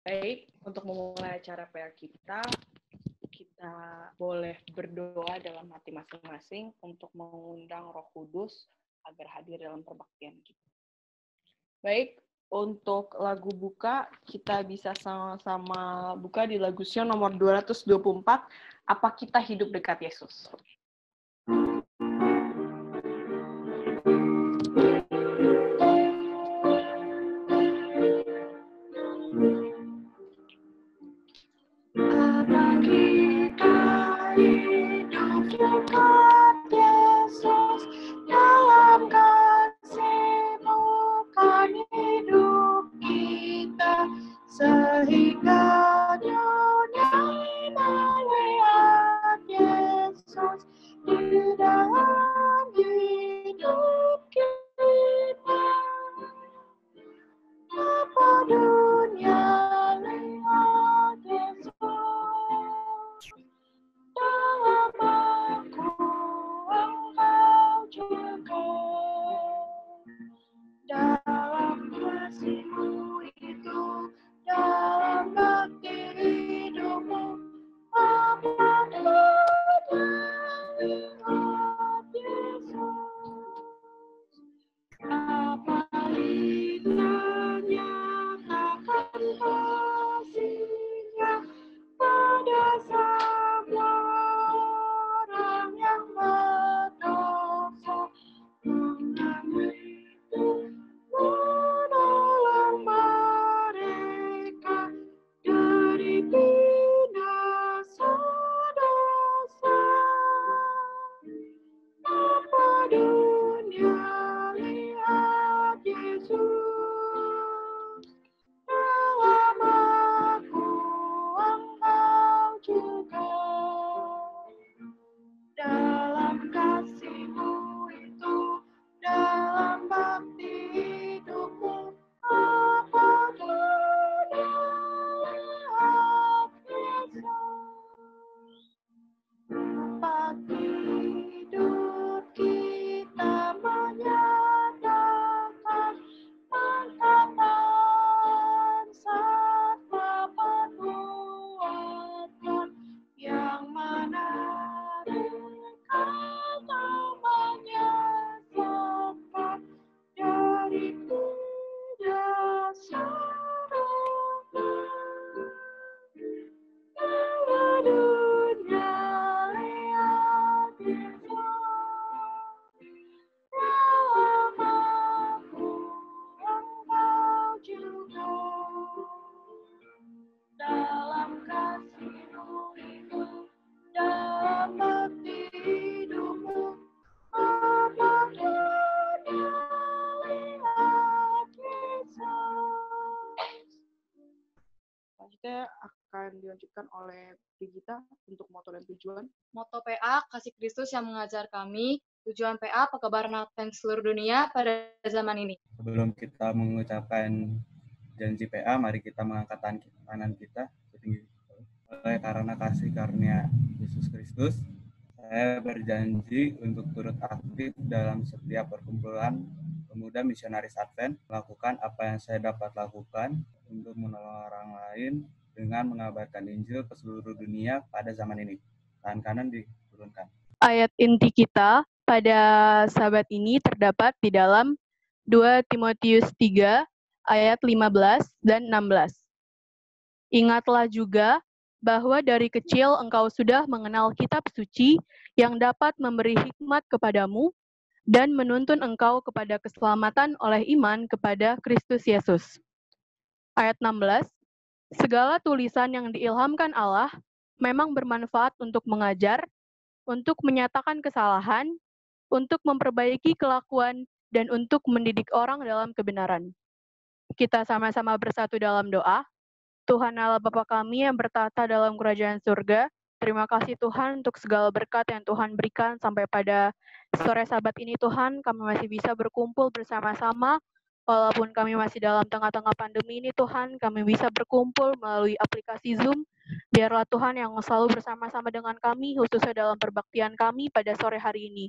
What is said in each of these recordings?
Baik, untuk memulai acara PA kita boleh berdoa dalam hati masing-masing untuk mengundang Roh Kudus agar hadir dalam perbaktian kita. Baik, untuk lagu buka, kita bisa sama-sama buka di lagu Sion nomor 224, Apa Kita Hidup Dekat Yesus. Dekat Yesus, dalam kasih-Mu kan hidup kita, sehingga dunia melihat Yesus di dalam hidup kita. Apa dunia lihat Yesus dalam aku, engkau juga. Dalam kasih-Mu itu, dalam bakti hidupmu, apa lihat Yesus. Apa indahnya akan kasih-Nya pada semua orang yang berdosa, mengambil menolong mereka dari binasa dosa. Apa dunia lihat Yesus dalam aku, engkau juga. Dalam kasih-Mu itu, dalam bakti hidupmu, apa dunia lihat Yesus. Bakti hidup kita menyatakan perkataan serta perbuatan yang menarik atau menyesatkan dari tidak serupa. Bahwa dunia lihat Yesus, dalam aku, engkau juga. Dalam kasih-Mu itu, dalam bakti hidupmu, apa dunia lihat Yesus. Selanjutnya akan dilanjutkan oleh Brigita untuk moto dan tujuan. Moto PA, kasih Kristus yang mengajar kami. Tujuan PA, pekabaran Advent seluruh dunia pada zaman ini. Sebelum kita mengucapkan janji PA, mari kita mengangkat tangan kanan kita setinggi. Oleh karena kasih karunia Yesus Kristus, saya berjanji untuk turut aktif dalam setiap perkumpulan pemuda misionaris Advent, melakukan apa yang saya dapat lakukan untuk menolong orang lain dengan mengabarkan Injil ke seluruh dunia pada zaman ini. Tangan kanan diturunkan. Ayat inti kita pada sahabat ini terdapat di dalam 2 Timotius 3 ayat 15 dan 16. Ingatlah juga bahwa dari kecil engkau sudah mengenal kitab suci yang dapat memberi hikmat kepadamu dan menuntun engkau kepada keselamatan oleh iman kepada Kristus Yesus. Ayat 16, segala tulisan yang diilhamkan Allah memang bermanfaat untuk mengajar, untuk menyatakan kesalahan, untuk memperbaiki kelakuan, dan untuk mendidik orang dalam kebenaran. Kita sama-sama bersatu dalam doa. Tuhan Allah Bapa kami yang bertata dalam kerajaan surga, terima kasih Tuhan untuk segala berkat yang Tuhan berikan sampai pada sore Sabat ini Tuhan, kami masih bisa berkumpul bersama-sama, walaupun kami masih dalam tengah-tengah pandemi ini Tuhan, kami bisa berkumpul melalui aplikasi Zoom, biarlah Tuhan yang selalu bersama-sama dengan kami, khususnya dalam perbaktian kami pada sore hari ini.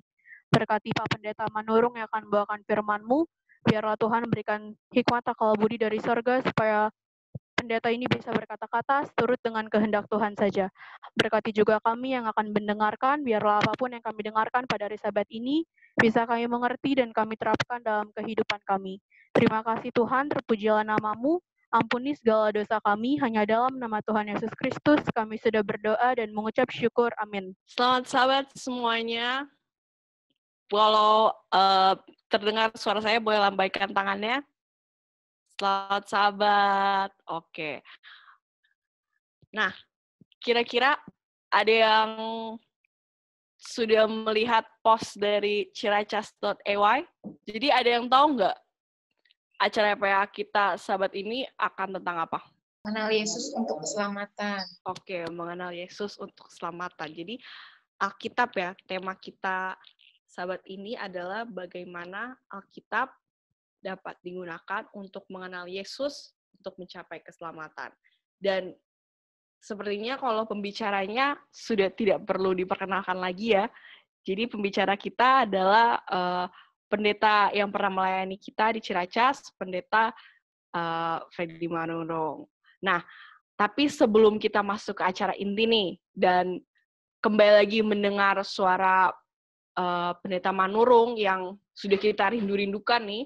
Berkati Pak Pendeta Manurung yang akan membawakan firman-Mu, biarlah Tuhan memberikan hikmat akal budi dari surga, supaya pendeta ini bisa berkata-kata seturut dengan kehendak Tuhan saja. Berkati juga kami yang akan mendengarkan, biarlah apapun yang kami dengarkan pada hari Sabat ini bisa kami mengerti dan kami terapkan dalam kehidupan kami. Terima kasih Tuhan, terpujilah nama-Mu. Ampuni segala dosa kami, hanya dalam nama Tuhan Yesus Kristus kami sudah berdoa dan mengucap syukur. Amin. Selamat Sabat semuanya. Kalau terdengar suara saya, boleh lambaikan tangannya. Selamat Sabat. Oke. Nah, kira-kira ada yang sudah melihat post dari ciracas.ey? Jadi ada yang tahu nggak acara PA kita Sabat ini akan tentang apa? Mengenal Yesus untuk keselamatan. Oke, mengenal Yesus untuk keselamatan. Jadi Alkitab ya, tema kita Sabat ini adalah bagaimana Alkitab dapat digunakan untuk mengenal Yesus untuk mencapai keselamatan. Dan sepertinya kalau pembicaranya sudah tidak perlu diperkenalkan lagi ya. Jadi pembicara kita adalah pendeta yang pernah melayani kita di Ciracas, pendeta Freddy Manurung. Nah, tapi sebelum kita masuk ke acara inti nih, dan kembali lagi mendengar suara pendeta Manurung yang sudah kita rindu-rindukan nih,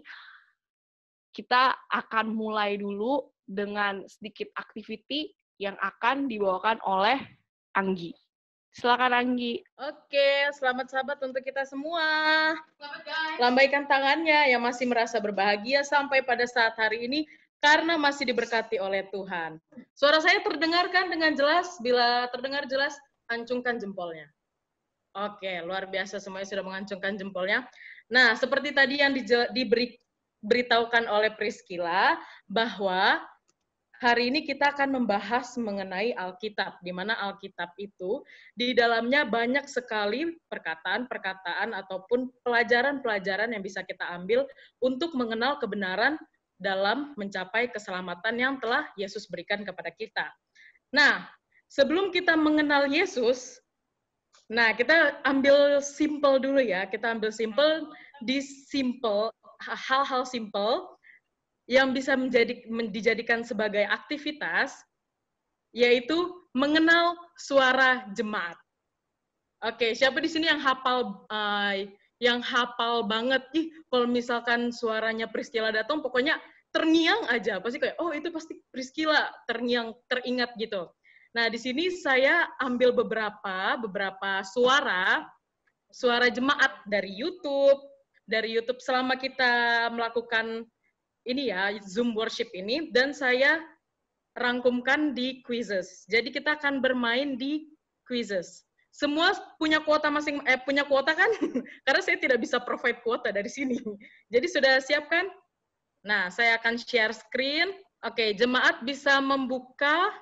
kita akan mulai dulu dengan sedikit activity yang akan dibawakan oleh Anggi. Silakan Anggi. Oke, selamat Sabat untuk kita semua. Lambaikan tangannya yang masih merasa berbahagia sampai pada saat hari ini karena masih diberkati oleh Tuhan. Suara saya terdengarkan dengan jelas? Bila terdengar jelas, acungkan jempolnya. Oke, luar biasa semuanya sudah mengacungkan jempolnya. Nah, seperti tadi yang diberitahukan oleh Priscilla, bahwa hari ini kita akan membahas mengenai Alkitab, di mana Alkitab itu di dalamnya banyak sekali perkataan-perkataan ataupun pelajaran-pelajaran yang bisa kita ambil untuk mengenal kebenaran dalam mencapai keselamatan yang telah Yesus berikan kepada kita. Nah, sebelum kita mengenal Yesus, nah kita ambil simple dulu ya, kita ambil simple di hal-hal simple yang bisa dijadikan sebagai aktivitas, yaitu mengenal suara jemaat. Oke, siapa di sini yang hafal banget? Kalau misalkan suaranya Priscilla datang, pokoknya terngiang aja. Pasti kayak, oh itu pasti Priscilla, terngiang, teringat gitu. Nah, di sini saya ambil beberapa suara jemaat dari YouTube selama kita melakukan ini ya, Zoom worship ini, dan saya rangkumkan di quizzes. Jadi kita akan bermain di quizzes. Semua punya kuota punya kuota kan? Karena saya tidak bisa provide kuota dari sini. Jadi sudah siap kan? Nah, saya akan share screen. Oke, jemaat bisa membuka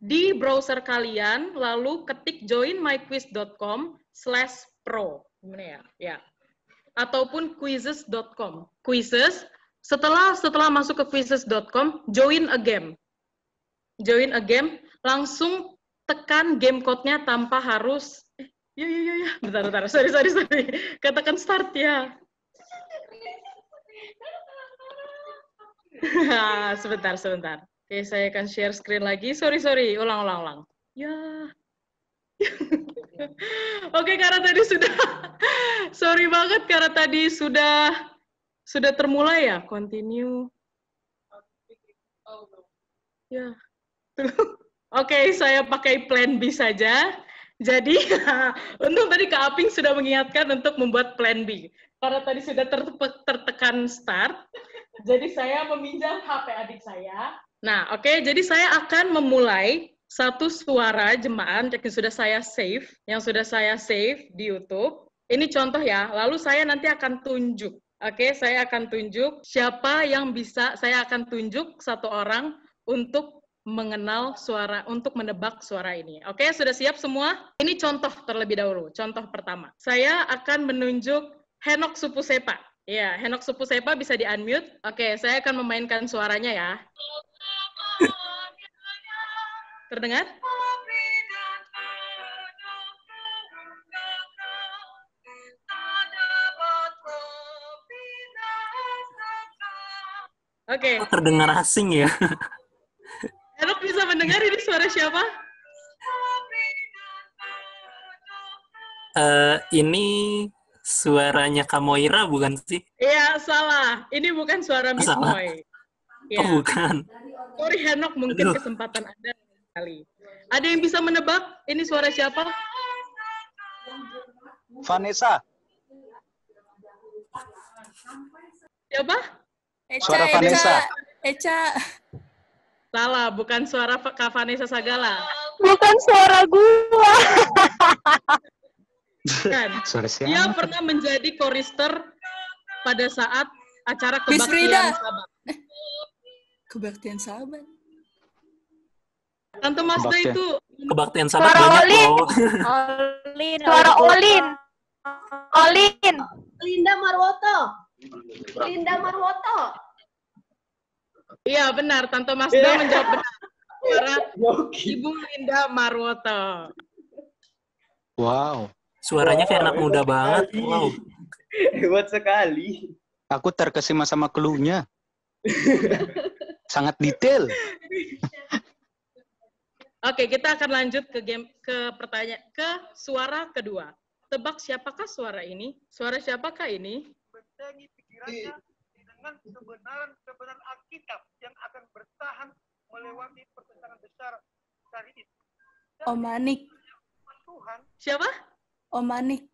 di browser kalian, lalu ketik joinmyquiz.com/pro. Gimana ya? Ya. Ataupun quizzes.com. Quizzes, setelah masuk ke quizzes.com, join a game. Join a game, langsung tekan game code-nya tanpa harus bentar. Sorry. Katakan start ya. Sebentar. Oke, saya akan share screen lagi. Sorry. Ulang. Ya. Oke, karena tadi sorry banget karena tadi sudah termulai ya. Continue. Ya. Oke, saya pakai plan B saja. Jadi, untung tadi Kak Aping sudah mengingatkan untuk membuat plan B. Karena tadi sudah tertekan start, jadi saya meminjam HP adik saya. Nah, oke, jadi saya akan memulai satu suara jemaat yang sudah saya save di YouTube. Ini contoh ya, lalu saya nanti akan tunjuk. Oke, saya akan tunjuk siapa yang bisa, saya akan tunjuk satu orang untuk mengenal suara, untuk menebak suara ini. Oke, sudah siap semua? Ini contoh terlebih dahulu, contoh pertama. Saya akan menunjuk Henok Supusepa. Ya, Henok Supusepa bisa di-unmute. Oke, saya akan memainkan suaranya ya. Terdengar? Oke. Terdengar asing ya? bisa mendengar ini suara siapa? Ini suaranya Kamoira bukan sih? Iya, salah. Ini bukan suara Miss Salah. Moy. Oh, Ya. bukan. Sorry Henok, mungkin Aduh. kesempatan Anda kali. Ada yang bisa menebak ini suara siapa? Vanessa. Siapa? Suara Vanessa. Eca. Salah, bukan suara Kak Vanessa Sagala. Bukan suara gua. Bukan. Suara Dia siapa? pernah menjadi chorister pada saat acara Miss Frida. kebaktian sahabat. Kebaktian sahabat. Tante Mazda Kebaktian. itu Kebaktian sahabat Suara banyak Olin. loh. Suara Olin. Olin. Linda Marwoto. Linda Marwoto. iya benar, Tante Mazda menjawab benar. Suara Ibu Linda Marwoto. Wow. Suaranya kayak anak muda banget. Wow. Hebat sekali. Aku terkesima sama clue-nya. Sangat detail. Oke, kita akan lanjut ke pertanyaan ke suara kedua. Tebak siapakah suara ini? Suara siapakah ini? Bentengi pikirannya dengan kebenaran Alkitab yang akan bertahan melewati pertentangan besar hari ini. Om Manik. Tuhan, Siapa? Om Manik.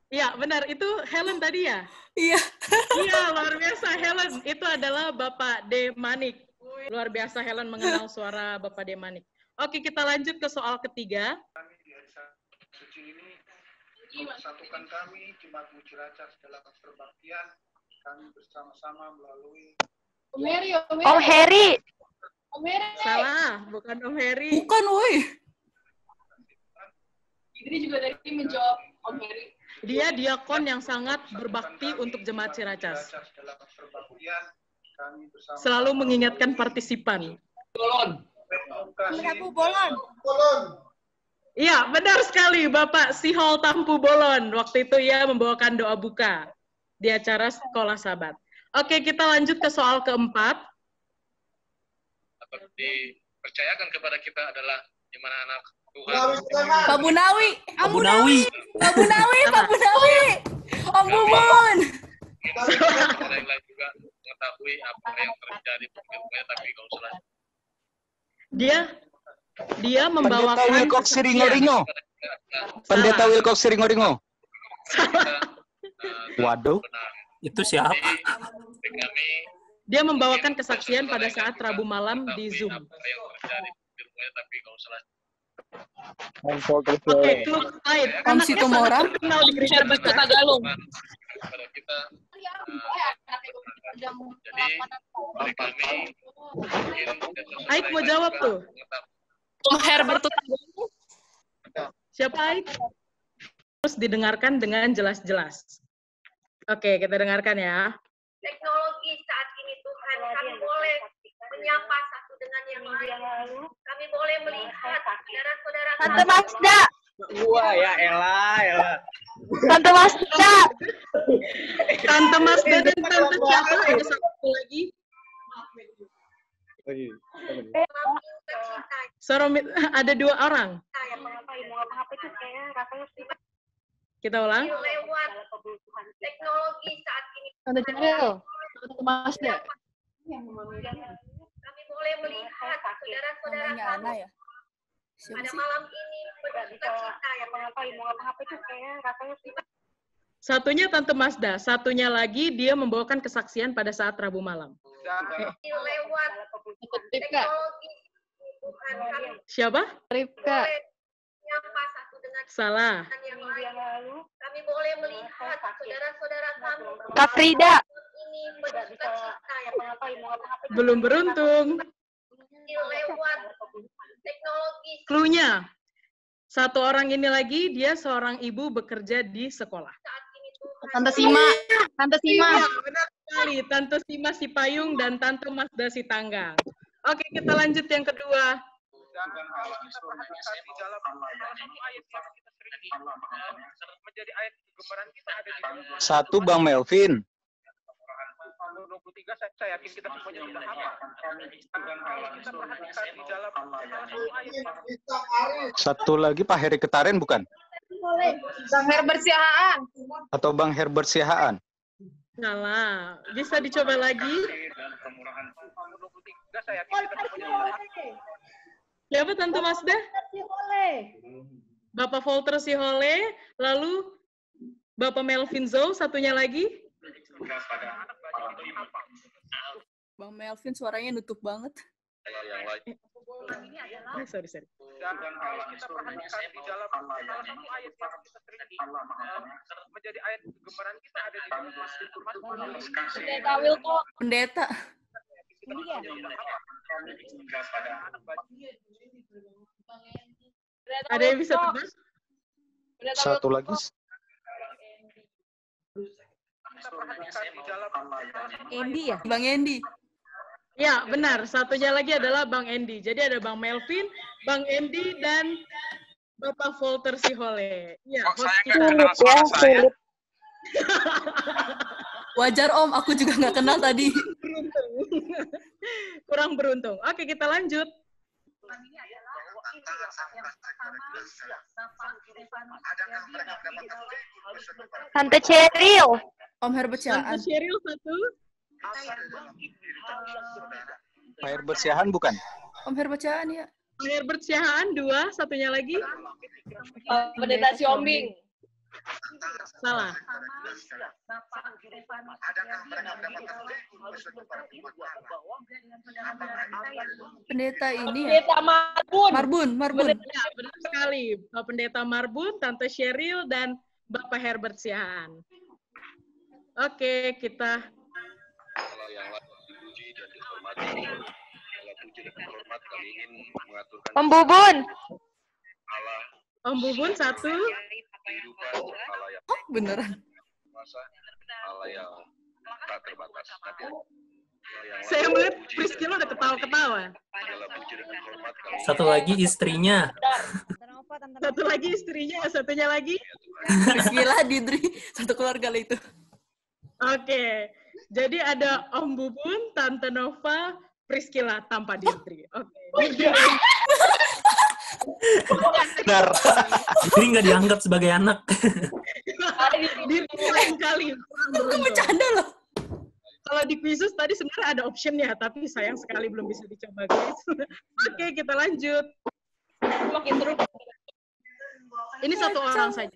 Iya, benar. Itu Helen tadi ya? Iya. Iya, luar biasa Helen. Itu adalah Bapak D. Manik. Luar biasa Helen mengenal suara Bapak D. Manik. Oke, kita lanjut ke soal ketiga. kami di hari suci ini mempersatukan kami Jemaat Muciracas dalam perbaktian kami bersama-sama melalui Om Heri. Salah, bukan Om Heri. Bukan, woi. Ini juga dari menjawab Om Heri. Dia diakon yang sangat berbakti untuk Jemaat Ciracas. dalam perbaktian kami bersama Selalu mengingatkan partisipan. Tampu Bolon. Iya, benar sekali Bapak Sihol Tampu Bolon. Waktu itu ia membawakan doa buka di acara Sekolah Sahabat. Oke, kita lanjut ke soal keempat. atau dipercayakan kepada kita adalah di mana anak Tuhan Pak Bunawi. Abu Nawi. Pak Bunawi. Pak Bunawi. Om Bumun. ada yang lain juga mengetahui apa yang terjadi berikutnya tapi gak usah Dia Pendeta membawakan Wilcox Siringo-ringo. Pendeta Wilcox Siringo-ringo. Waduh. Itu siapa? kami Dia membawakan kesaksian pada saat Rabu malam di Zoom. apa yang terjadi berikutnya tapi gak usah Oke, klub lain. Om Situmorang. Terkenal di gereja besar. kepada kita jadi bagi kami Aik mau jawab tuh. Om Herbert. Siapa Aik? Terus didengarkan dengan jelas-jelas. Oke, kita dengarkan ya. Teknologi saat ini Tuhan, kami boleh menyapa satu dengan yang lain. Kami boleh melihat saudara-saudara Tante Mazda. Wah, ya Ella. Tante Mazda. Tante Mazda dan Tante siapa? Ada satu lagi. Ada dua orang. yang mengapain, mau ngapa-ngapain itu kayaknya rasanya sih Kita ulang. lewat teknologi saat ini. Tante Ceril, Tante Mazda. Kami boleh melihat saudara-saudara Namanya kami Ana ya. Siapa pada sih? malam ini berduka cita yang mengapain, mau ngapa-ngapain itu kayaknya rasanya sih Satunya Tante Mazda, satunya lagi dia membawakan kesaksian pada saat Rabu malam. lewat Ripka. teknologi Tuhan kami Siapa? Ripka. boleh menyapa satu dengan Salah. yang lain. Kami boleh melihat saudara-saudara kami Kak Frida. ini berduka cita yang mengapain, mau ngapa-ngapain Belum beruntung. lewat teknologi Cluenya. Satu orang ini lagi, dia seorang ibu bekerja di sekolah. saat ini Tuhan. Tante Sima. Tante Sima. Iya, benar sekali. Tante Sima Sipayung dan Tante Mazda Sitanggang. Oke, kita lanjut yang kedua. dan kalau kita perhatikan di dalam salah satu ayat yang kita sering menjadi ayat kegemaran kita ada di dalam Satu Bang Melvin. nomor 23, saya yakin kita semuanya sudah hafal. Kalau kita perhatikan di dalam salah satu ayat. Satu lagi Pak Heri Ketaren bukan? Bang Herbert Siahaan. Atau Bang Herbert Siahaan? Salah. Bisa dicoba lagi. Saya yakin kita semuanya sudah hafal. Siapa Tante Masda? Bapak Volter Sihole, lalu Bapak Melvin Zhou, satunya lagi? Bang Melvin suaranya nutup banget. Sorry. Dan kalau kita perhatikan di dalam salah satu ayat yang kita sering menjadi ayat kegemaran kita ada di dalam Pendeta Wilko. Pendeta. Ada yang bisa tebak? Satu lagi. Andy ya? Bang Andy. Ya, benar. Satunya lagi adalah Bang Andy. Jadi ada Bang Melvin, Bang Andy, dan Bapak Volter Sihole. Ya, host kita. Wajar Om, aku juga nggak kenal tadi. Kurang beruntung. Oke, kita lanjut. Tante Cheryl. Om Herbert Siahaan. Tante Cheryl satu. Pak Herbert Siahaan bukan? Om Herbert Siahaan ya. Om Herbert Siahaan dua, satunya lagi. Pendeta Siombing. Salah. Pendeta ini ya. Pendeta Marbun. Marbun. Ya, benar sekali. Bapak Pendeta Marbun, Tante Cheryl, dan Bapak Herbert Siahaan. Oke, kita Om Bubun. Om Bubun satu. Oh, beneran. Saya melihat Priscilla udah ketawa-ketawa. Satu lagi istrinya. Satu lagi istrinya, satunya lagi. Priscilla, Didri, satu keluarga lah itu. Oke, jadi ada Om Bubun, Tante Nova, Priscilla tanpa Didri. Oke. Benar. Didri nggak dianggap sebagai anak. Didri lain kali. Aku bercanda loh. Kalau di Quizzes tadi sebenarnya ada optionnya, tapi sayang sekali belum bisa dicoba, guys. Oke, kita lanjut. Makin seru. Ini satu orang saja.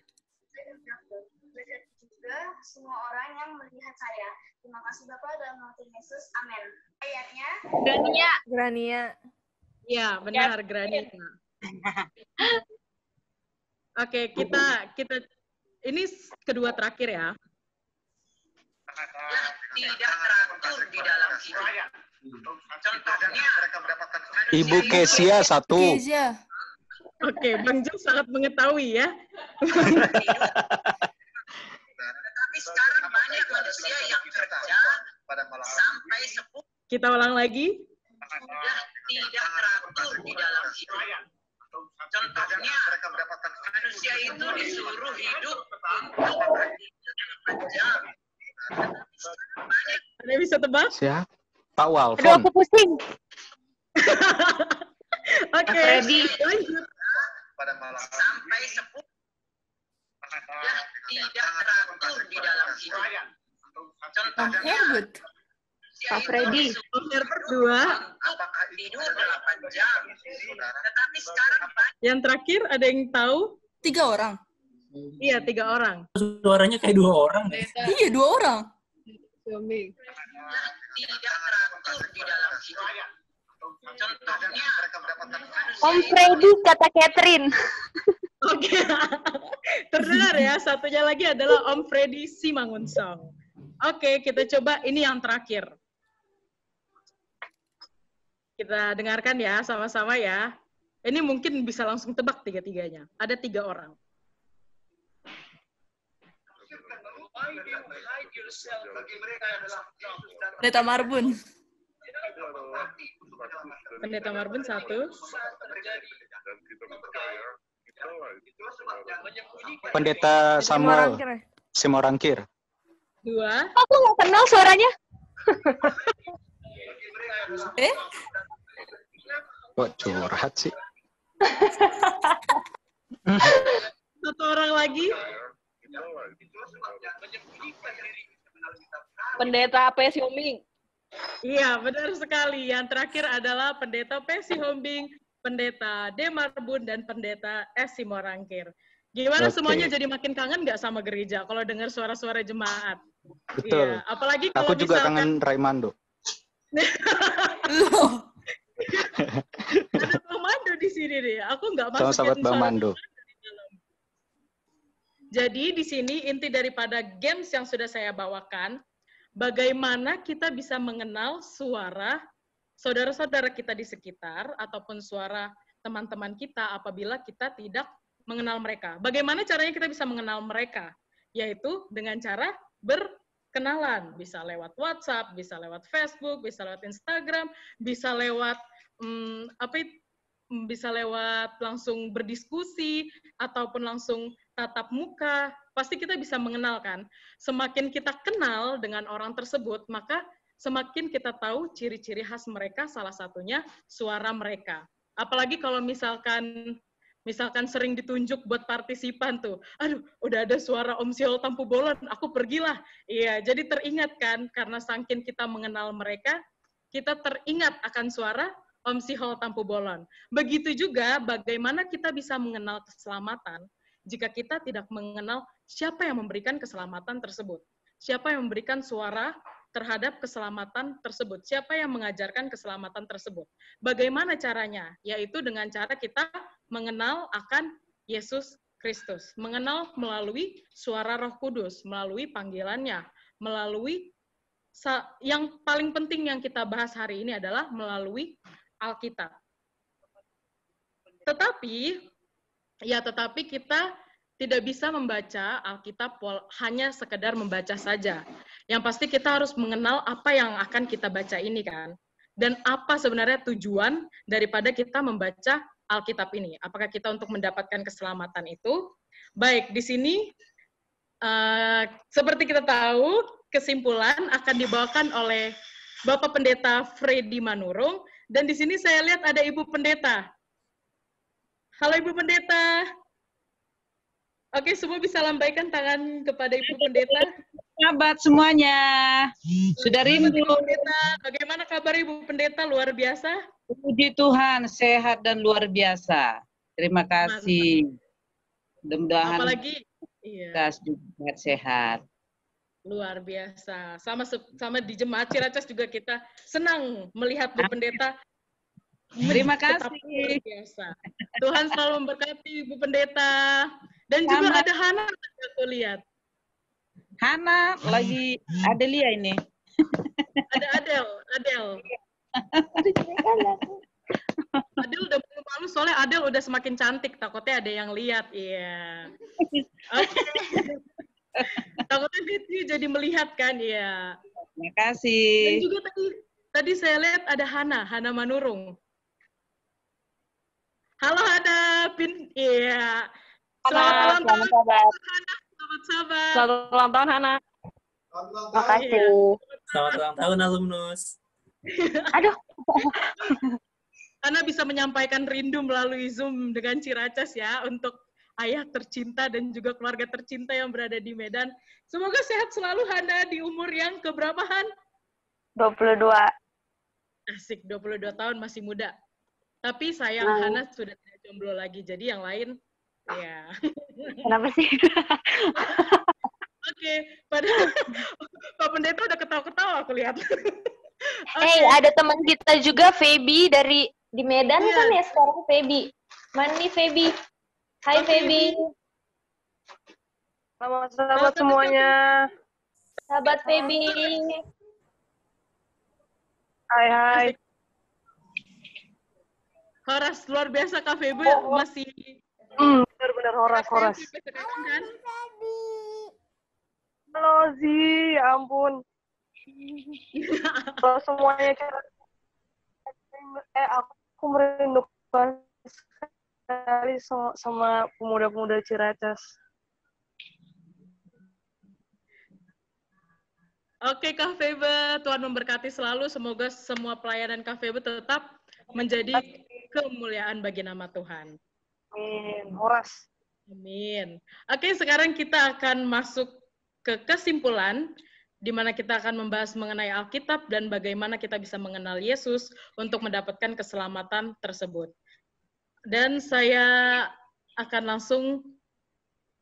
Juga semua orang yang melihat saya. Terima kasih Bapak dalam nama Tuhan Yesus. Amin. Ayatnya. Grania. Ya, benar, Grania. Oke, kita ini kedua terakhir ya. Tidak teratur di dalam hidup. Contohnya Ibu Kesia satu. Kesia. Oke, Bang Jo sangat mengetahui ya. Tapi sekarang banyak manusia yang kerja sampai sepuh. Kita ulang lagi. Tidak teratur di dalam hidup. Contohnya manusia itu disuruh hidup untuk kerja. Ada yang bisa tebak? Siapa? Pak Walfon. Aduh, aku pusing. Oke, lanjut. Sampai sepuh. Tidak teratur di dalam hidup. Contohnya Pak Freddy. Om Herbert 2. Tidur 8 jam. Tetapi sekarang Yang terakhir ada yang tahu? 3 orang. Iya, 3 orang. Suaranya kayak 2 orang deh. Iya, 2 orang. tidak teratur di dalam hidup. Contohnya Om Freddy kata Catherine. Oke. Terdengar ya, satunya lagi adalah Om Freddy Simangunsong. Oke, kita coba ini yang terakhir. Kita dengarkan ya, sama-sama ya. Ini mungkin bisa langsung tebak tiga-tiganya. Ada 3 orang. Pendeta Marbun. Pendeta Marbun 1. Pendeta Samuel Simorangkir. 2. Aku nggak kenal suaranya. Kok curhat sih? Satu orang lagi. Pendeta P.S. Hombing. Iya, benar sekali. Yang terakhir adalah Pendeta P.S. Hombing, Pendeta D. Marbun, dan Pendeta S. Simorangkir. Gimana Oke. semuanya jadi makin kangen nggak sama gereja kalau dengar suara-suara jemaat? Betul. Iya, apalagi kalau Aku juga misalkan kangen Raimando. ada Bang Mando di sini deh. Aku nggak Sama masukin sahabat Bang suara. Mando. Jadi di sini inti daripada games yang sudah saya bawakan, bagaimana kita bisa mengenal suara saudara-saudara kita di sekitar ataupun suara teman-teman kita apabila kita tidak mengenal mereka. Bagaimana caranya kita bisa mengenal mereka? Yaitu dengan cara berkenalan. Bisa lewat WhatsApp, bisa lewat Facebook, bisa lewat Instagram, bisa lewat bisa lewat langsung berdiskusi ataupun langsung tatap muka. Pasti kita bisa mengenalkan. Semakin kita kenal dengan orang tersebut, maka semakin kita tahu ciri-ciri khas mereka, salah satunya suara mereka. Apalagi kalau misalkan sering ditunjuk buat partisipan tuh, aduh, udah ada suara Om Siol Tampu Bolon, aku pergilah. Iya, jadi teringat kan, karena saking kita mengenal mereka, kita teringat akan suara Om Siol Tampu Bolon. Begitu juga bagaimana kita bisa mengenal keselamatan jika kita tidak mengenal siapa yang memberikan keselamatan tersebut. Siapa yang memberikan suara terhadap keselamatan tersebut. Siapa yang mengajarkan keselamatan tersebut. Bagaimana caranya? Yaitu dengan cara kita mengenal akan Yesus Kristus. Mengenal melalui suara Roh Kudus, melalui panggilannya, melalui yang paling penting yang kita bahas hari ini adalah melalui Alkitab. Tetapi kita tidak bisa membaca Alkitab hanya sekedar membaca saja. Yang pasti kita harus mengenal apa yang akan kita baca ini kan. Dan apa sebenarnya tujuan daripada kita membaca Alkitab ini. Apakah kita untuk mendapatkan keselamatan itu? Baik, di sini seperti kita tahu, kesimpulan akan dibawakan oleh Bapak Pendeta Freddy Manurung. Dan di sini saya lihat ada Ibu Pendeta. Halo Ibu Pendeta. Oke, semua bisa lambaikan tangan kepada Ibu Pendeta. Sahabat semuanya, sudah rindu. Ibu Pendeta, bagaimana kabar Ibu Pendeta? Luar biasa. Puji Tuhan, sehat dan luar biasa. Terima kasih. Mudah-mudahan apalagi kita juga sehat. Luar biasa. Sama di Jemaat Ciracas juga kita senang melihat Bu Pendeta. Terima kasih. Luar biasa. Tuhan selalu memberkati Bu Pendeta. Dan juga ada Hana, aku lihat. Hana lagi Adelia ini. Ada Adel. Adel udah malu soalnya Adel udah semakin cantik. Takutnya ada yang lihat. Iya. Okay. Takutnya dia jadi melihat kan. Iya. Terima kasih. Dan juga tadi saya lihat ada Hana Manurung. Halo Hana, iya. Selamat ulang tahun, Hana. Selamat sahabat. Selamat ulang tahun, Hana. Makasih. Selamat ulang tahun, alumnus. Aduh. Hana bisa menyampaikan rindu melalui Zoom dengan Ciracas ya, untuk ayah tercinta dan juga keluarga tercinta yang berada di Medan. Semoga sehat selalu Hana di umur yang keberapa, Han? 22. Asik, 22 tahun masih muda. Tapi sayang Hana sudah tidak jomblo lagi, jadi yang lain ya. Kenapa sih? Oke, Pak Pendeta udah ketawa-ketawa aku lihat. Ada teman kita juga, Feby di Medan kan ya sekarang, Feby. Mana nih Feby? Hai Feby. Selamat sahabat semuanya. Sahabat Feby. Hai. Horas, luar biasa Kak Feby masih. Benar-benar Horas. Halo Zi, ya ampun. Kalau semuanya aku merindukan sekali sama pemuda-pemuda Ciracas. Oke, Kak Febe, Tuhan memberkati selalu. Semoga semua pelayanan Kak Febe tetap menjadi kemuliaan bagi nama Tuhan. Amin. Horas. Amin. Oke, sekarang kita akan masuk ke kesimpulan, di mana kita akan membahas mengenai Alkitab dan bagaimana kita bisa mengenal Yesus untuk mendapatkan keselamatan tersebut. Dan saya akan langsung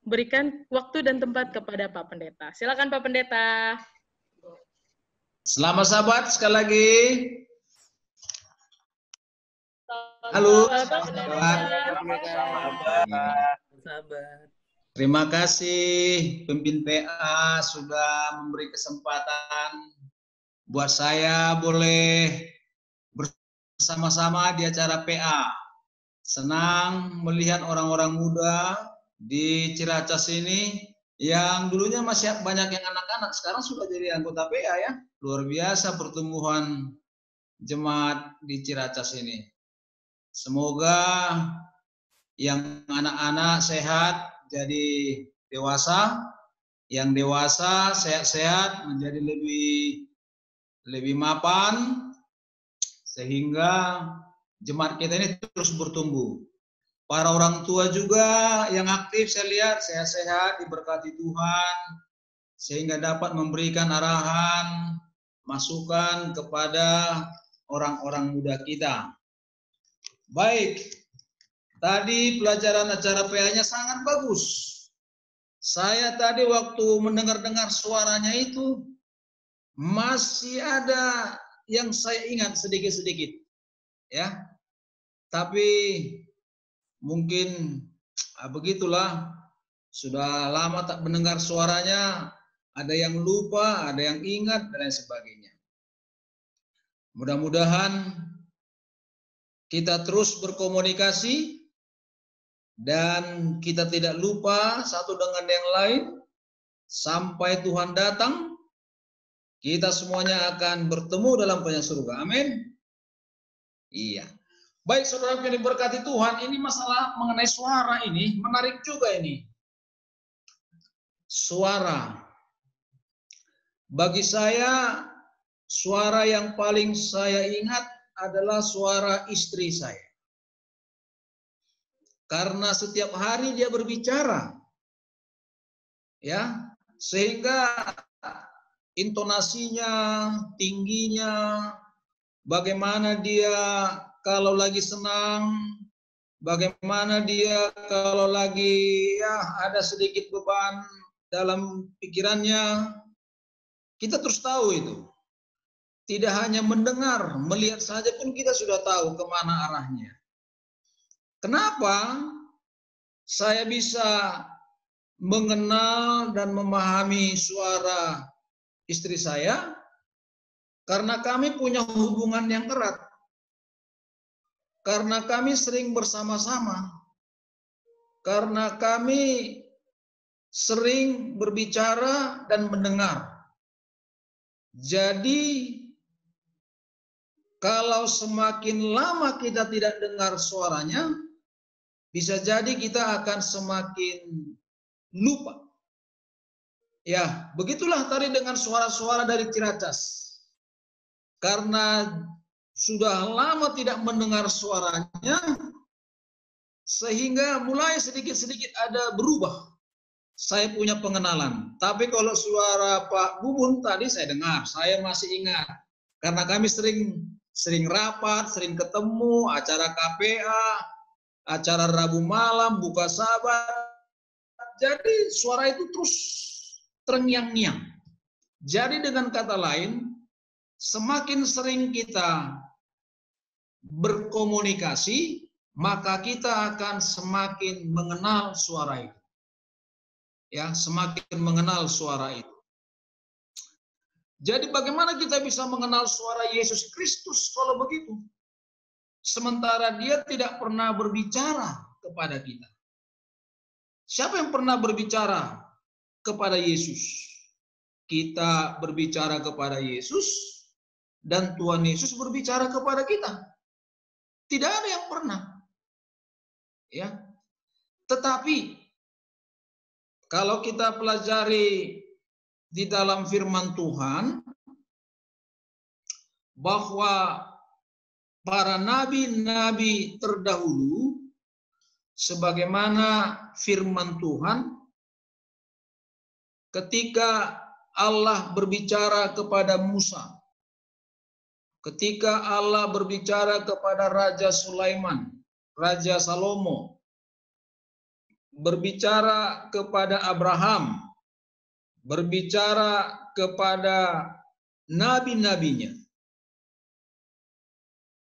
berikan waktu dan tempat kepada Pak Pendeta. Silakan Pak Pendeta. Selamat Sabat sekali lagi. Halo. Sahabat. Terima kasih pemimpin PA sudah memberi kesempatan buat saya boleh bersama-sama di acara PA. Senang melihat orang-orang muda di Ciracas ini yang dulunya masih banyak yang anak-anak, sekarang sudah jadi anggota PA ya. Luar biasa pertumbuhan jemaat di Ciracas ini. Semoga yang anak-anak sehat jadi dewasa, yang dewasa sehat-sehat menjadi lebih mapan, sehingga jemaat kita ini terus bertumbuh. Para orang tua juga yang aktif saya lihat sehat-sehat, diberkati Tuhan, sehingga dapat memberikan arahan, masukan kepada orang-orang muda kita. Baik, tadi pelajaran acara PA-nya sangat bagus. Saya tadi waktu mendengar-dengar suaranya itu, masih ada yang saya ingat sedikit-sedikit. Ya, tapi mungkin begitulah, sudah lama tak mendengar suaranya, ada yang lupa, ada yang ingat, dan lain sebagainya. Mudah-mudahan kita terus berkomunikasi dan kita tidak lupa satu dengan yang lain sampai Tuhan datang. Kita semuanya akan bertemu dalam kerajaan surga. Amin. Iya. Baik saudara yang diberkati Tuhan, ini masalah mengenai suara ini menarik juga ini. Suara. Bagi saya, suara yang paling saya ingat adalah suara istri saya. Karena setiap hari dia berbicara. Ya, sehingga intonasinya, tingginya, bagaimana dia kalau lagi senang, bagaimana dia kalau lagi ya ada sedikit beban dalam pikirannya, kita terus tahu itu. Tidak hanya mendengar, melihat saja pun kita sudah tahu kemana arahnya. Kenapa saya bisa mengenal dan memahami suara istri saya? Karena kami punya hubungan yang erat. Karena kami sering bersama-sama. Karena kami sering berbicara dan mendengar. Jadi kalau semakin lama kita tidak dengar suaranya, bisa jadi kita akan semakin lupa. Ya, begitulah tadi dengan suara-suara dari Ciracas. Karena sudah lama tidak mendengar suaranya, sehingga mulai sedikit-sedikit ada berubah. Saya punya pengenalan. Tapi kalau suara Pak Bubun tadi saya dengar, saya masih ingat. Karena kami sering rapat, sering ketemu, acara KPA, acara Rabu malam, buka Sabat. Jadi suara itu terus terngiang-ngiang. Jadi dengan kata lain, semakin sering kita berkomunikasi, maka kita akan semakin mengenal suara itu. Ya, semakin mengenal suara itu. Jadi bagaimana kita bisa mengenal suara Yesus Kristus kalau begitu? Sementara dia tidak pernah berbicara kepada kita. Siapa yang pernah berbicara kepada Yesus? Kita berbicara kepada Yesus dan Tuhan Yesus berbicara kepada kita. Tidak ada yang pernah. Ya. Tetapi kalau kita pelajari di dalam firman Tuhan bahwa para nabi-nabi terdahulu, sebagaimana firman Tuhan, ketika Allah berbicara kepada Musa, ketika Allah berbicara kepada Raja Sulaiman, Raja Salomo, berbicara kepada Abraham, berbicara kepada nabi-nabinya.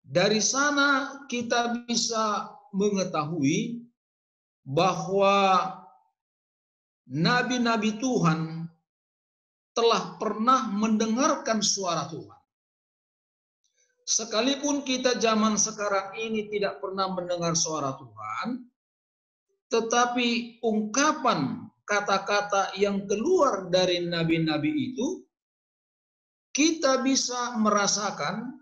Dari sana kita bisa mengetahui bahwa nabi-nabi Tuhan telah pernah mendengarkan suara Tuhan. Sekalipun kita zaman sekarang ini tidak pernah mendengar suara Tuhan, tetapi ungkapan kata-kata yang keluar dari nabi-nabi itu, kita bisa merasakan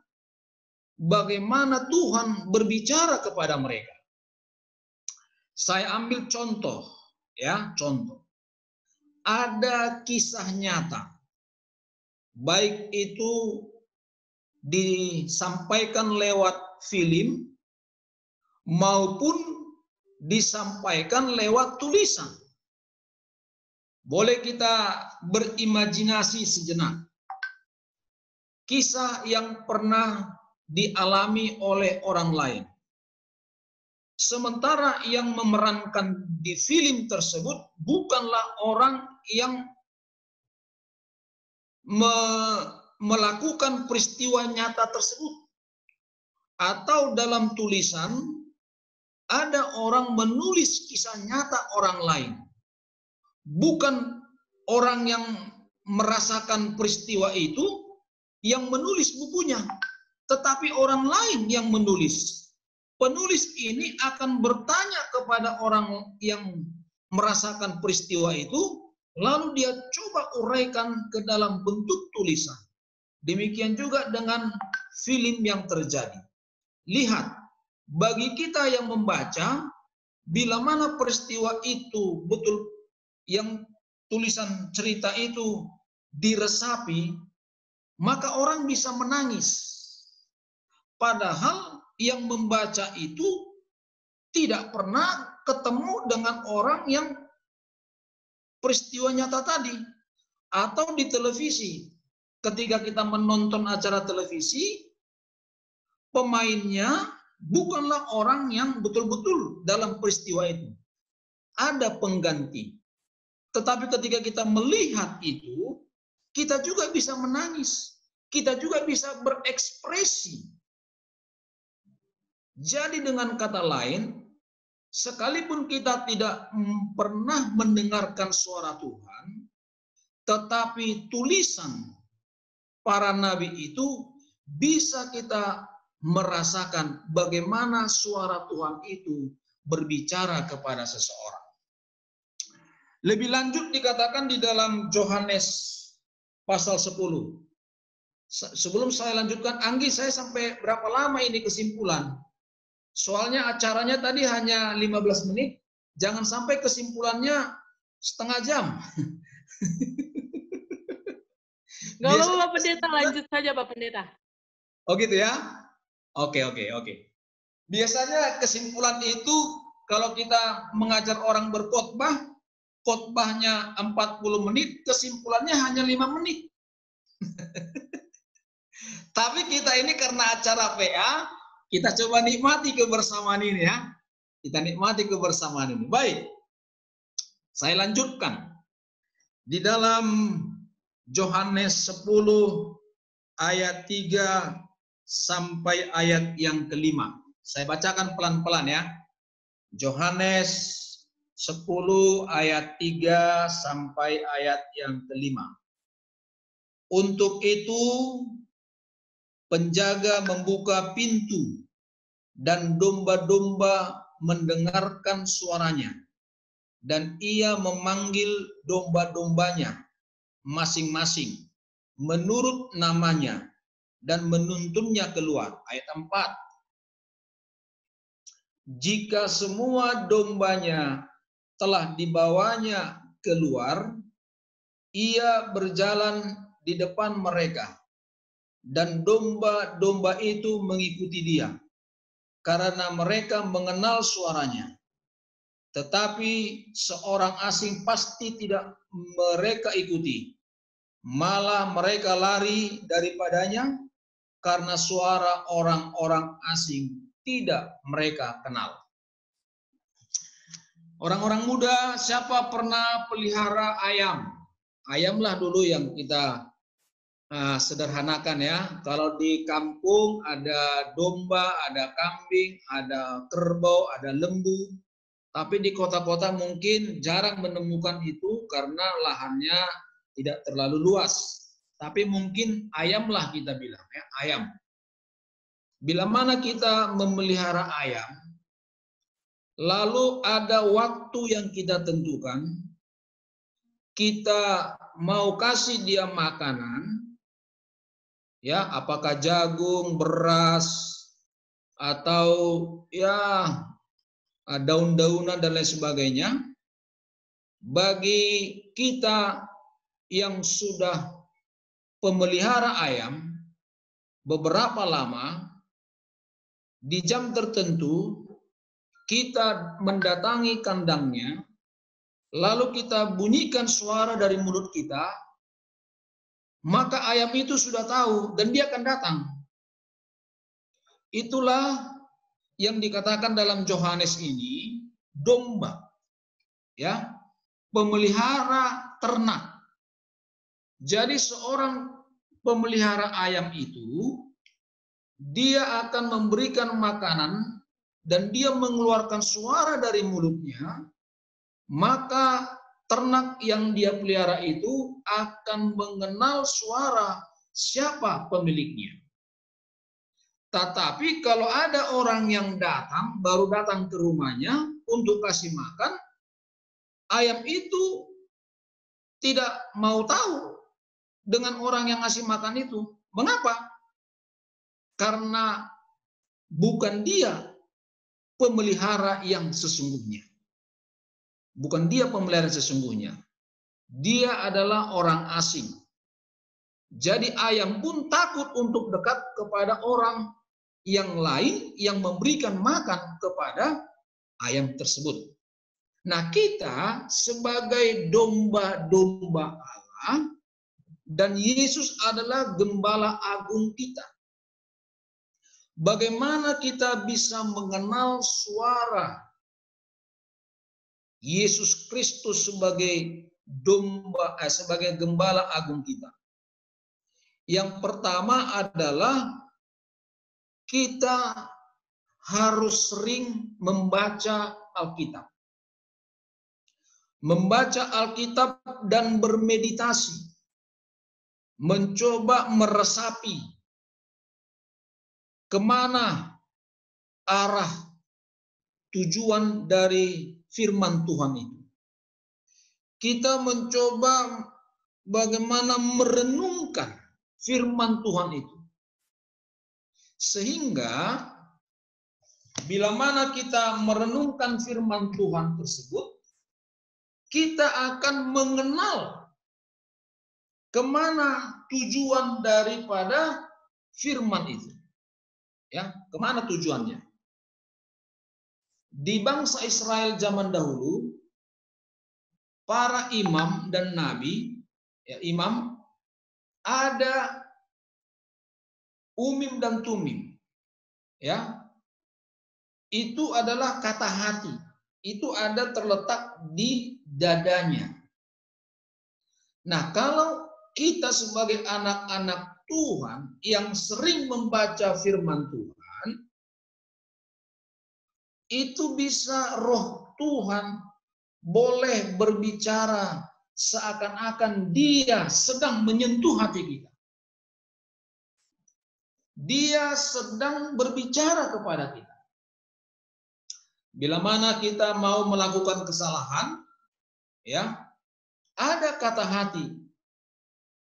bagaimana Tuhan berbicara kepada mereka. Saya ambil contoh, ya, contoh. Ada kisah nyata, baik itu disampaikan lewat film maupun disampaikan lewat tulisan. Boleh kita berimajinasi sejenak. Kisah yang pernah dialami oleh orang lain. Sementara yang memerankan di film tersebut bukanlah orang yang melakukan peristiwa nyata tersebut. Atau dalam tulisan ada orang menulis kisah nyata orang lain. Bukan orang yang merasakan peristiwa itu yang menulis bukunya, tetapi orang lain yang menulis. Penulis ini akan bertanya kepada orang yang merasakan peristiwa itu, lalu dia coba uraikan ke dalam bentuk tulisan. Demikian juga dengan film yang terjadi. Lihat, bagi kita yang membaca, bila mana peristiwa itu betul, yang tulisan cerita itu diresapi, maka orang bisa menangis. Padahal yang membaca itu tidak pernah ketemu dengan orang yang peristiwa nyata tadi. Atau di televisi, ketika kita menonton acara televisi, pemainnya bukanlah orang yang betul-betul dalam peristiwa itu. Ada pengganti. Tetapi ketika kita melihat itu, kita juga bisa menangis. Kita juga bisa berekspresi. Jadi dengan kata lain, sekalipun kita tidak pernah mendengarkan suara Tuhan, tetapi tulisan para nabi itu bisa kita merasakan bagaimana suara Tuhan itu berbicara kepada seseorang. Lebih lanjut dikatakan di dalam Yohanes pasal 10. Sebelum saya lanjutkan, Anggi, saya sampai berapa lama ini kesimpulan? Soalnya acaranya tadi hanya 15 menit, jangan sampai kesimpulannya setengah jam. Gak apa-apa Pak Pendeta, lanjut saja Pak Pendeta. Oh gitu ya? Oke. Biasanya kesimpulan itu kalau kita mengajar orang berkhotbah, khotbahnya 40 menit, kesimpulannya hanya 5 menit. Tapi kita ini karena acara PA, kita coba nikmati kebersamaan ini ya. Kita nikmati kebersamaan ini. Baik, saya lanjutkan. Di dalam Yohanes 10 ayat 3 sampai ayat yang kelima. Saya bacakan pelan-pelan ya. Yohanes 10 ayat 3 sampai ayat yang kelima. Untuk itu penjaga membuka pintu dan domba-domba mendengarkan suaranya. Dan ia memanggil domba-dombanya masing-masing menurut namanya dan menuntunnya keluar. Ayat 4. Jika semua dombanya telah dibawanya keluar, ia berjalan di depan mereka, dan domba-domba itu mengikuti dia, karena mereka mengenal suaranya. Tetapi seorang asing pasti tidak mereka ikuti, malah mereka lari daripadanya, karena suara orang-orang asing tidak mereka kenal. Orang-orang muda, siapa pernah pelihara ayam? Ayamlah dulu yang kita sederhanakan ya. Kalau di kampung ada domba, ada kambing, ada kerbau, ada lembu. Tapi di kota-kota mungkin jarang menemukan itu karena lahannya tidak terlalu luas. Tapi mungkin ayamlah kita bilang ya, ayam. Bila mana kita memelihara ayam, lalu ada waktu yang kita tentukan, kita mau kasih dia makanan, ya apakah jagung, beras, atau ya daun-daunan dan lain sebagainya. Bagi kita yang sudah pemelihara ayam beberapa lama, di jam tertentu kita mendatangi kandangnya, lalu kita bunyikan suara dari mulut kita, maka ayam itu sudah tahu dan dia akan datang. Itulah yang dikatakan dalam Yohanes ini domba, ya, pemelihara ternak. Jadi seorang pemelihara ayam itu dia akan memberikan makanan dan dia mengeluarkan suara dari mulutnya, maka ternak yang dia pelihara itu akan mengenal suara siapa pemiliknya. Tetapi kalau ada orang yang datang, baru datang ke rumahnya untuk kasih makan, ayam itu tidak mau tahu dengan orang yang ngasih makan itu. Mengapa? Karena bukan dia pemelihara yang sesungguhnya. Bukan dia pemelihara sesungguhnya. Dia adalah orang asing. Jadi ayam pun takut untuk dekat kepada orang yang lain yang memberikan makan kepada ayam tersebut. Nah, kita sebagai domba-domba Allah dan Yesus adalah gembala agung kita. Bagaimana kita bisa mengenal suara Yesus Kristus sebagai sebagai gembala agung kita? Yang pertama adalah kita harus sering membaca Alkitab. Membaca Alkitab dan bermeditasi. Mencoba meresapi kemana arah tujuan dari firman Tuhan itu. Kita mencoba bagaimana merenungkan firman Tuhan itu. Sehingga bila mana kita merenungkan firman Tuhan tersebut, kita akan mengenal kemana tujuan daripada firman itu. Ya, kemana tujuannya? Di bangsa Israel zaman dahulu, para imam dan nabi, ya, imam ada umim dan tumim, ya, itu adalah kata hati, itu ada terletak di dadanya. Nah, kalau kita sebagai anak-anak Tuhan yang sering membaca firman Tuhan, itu bisa roh Tuhan boleh berbicara seakan-akan dia sedang menyentuh hati kita. Dia sedang berbicara kepada kita. Bila mana kita mau melakukan kesalahan, ya, ada kata hati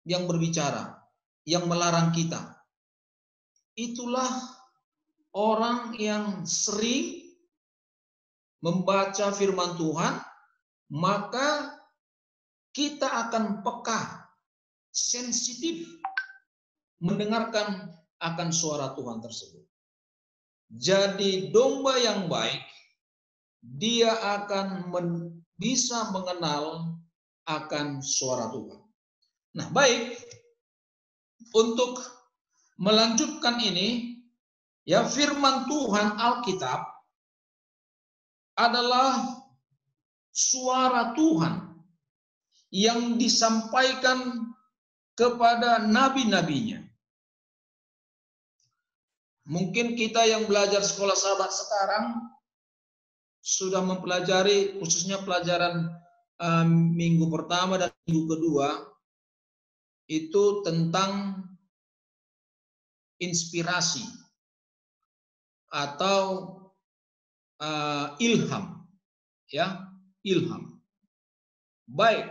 yang berbicara, yang melarang kita. Itulah orang yang sering membaca firman Tuhan, maka kita akan peka, sensitif mendengarkan akan suara Tuhan tersebut. Jadi domba yang baik, dia akan bisa mengenal akan suara Tuhan. Nah, baik, untuk melanjutkan ini, ya, firman Tuhan Alkitab adalah suara Tuhan yang disampaikan kepada nabi-nabinya. Mungkin kita yang belajar sekolah sahabat sekarang sudah mempelajari, khususnya pelajaran minggu pertama dan minggu kedua, itu tentang inspirasi atau ilham, ya, ilham. Baik,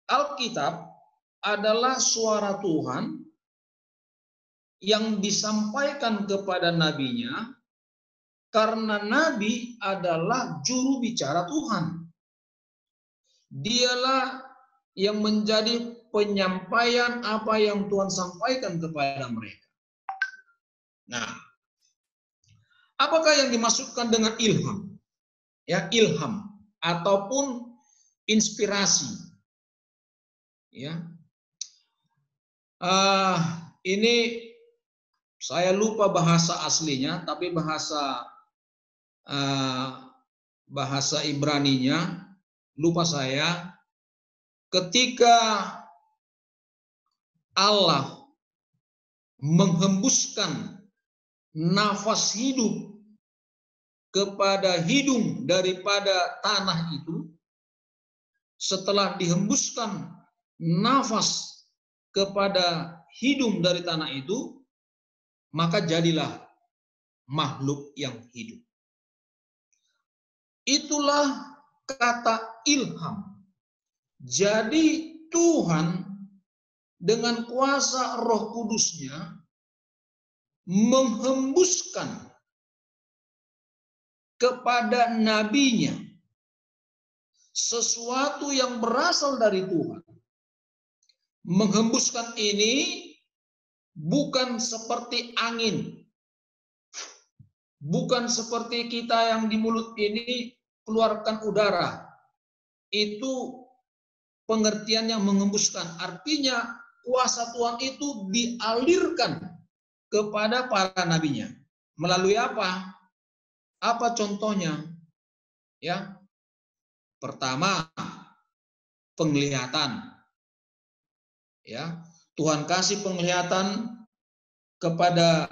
Alkitab adalah suara Tuhan yang disampaikan kepada nabinya, karena nabi adalah juru bicara Tuhan. Dialah yang menjadi penyampaian apa yang Tuhan sampaikan kepada mereka. Nah, apakah yang dimaksudkan dengan ilham? Ya, ilham ataupun inspirasi. Ya, ini saya lupa bahasa aslinya, tapi bahasa Ibraninya lupa saya. Ketika Allah menghembuskan nafas hidup kepada hidung daripada tanah itu, setelah dihembuskan nafas kepada hidung dari tanah itu, maka jadilah makhluk yang hidup. Itulah kata ilham. Jadi Tuhan dengan kuasa Roh Kudus-Nya menghembuskan kepada nabinya sesuatu yang berasal dari Tuhan. Menghembuskan ini bukan seperti angin. Bukan seperti kita yang di mulut ini keluarkan udara. Itu pengertian yang menghembuskan. Artinya kuasa Tuhan itu dialirkan kepada para nabinya. Melalui apa? Apa contohnya? Ya. Pertama, penglihatan. Ya, Tuhan kasih penglihatan kepada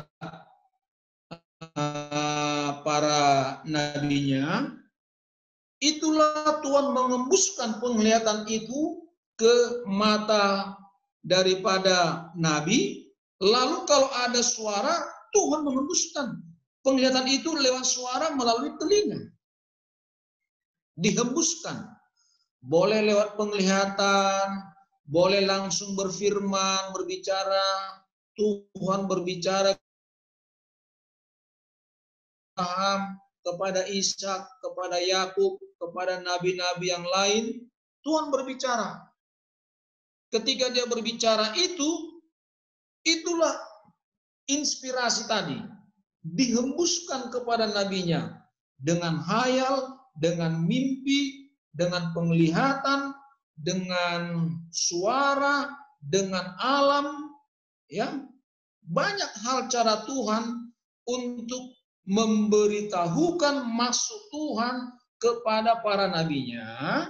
para nabinya. Itulah Tuhan mengembuskan penglihatan itu ke mata daripada nabi. Lalu kalau ada suara, Tuhan mengembuskan penglihatan itu lewat suara melalui telinga. Dihembuskan. Boleh lewat penglihatan, boleh langsung berfirman, berbicara. Tuhan berbicara kepada Ishak, kepada Yakub, kepada nabi-nabi yang lain. Tuhan berbicara. Ketika dia berbicara itulah inspirasi tadi. Dihembuskan kepada nabinya dengan hayal, dengan mimpi, dengan penglihatan, dengan suara, dengan alam, ya. Banyak hal cara Tuhan untuk memberitahukan maksud Tuhan kepada para nabinya.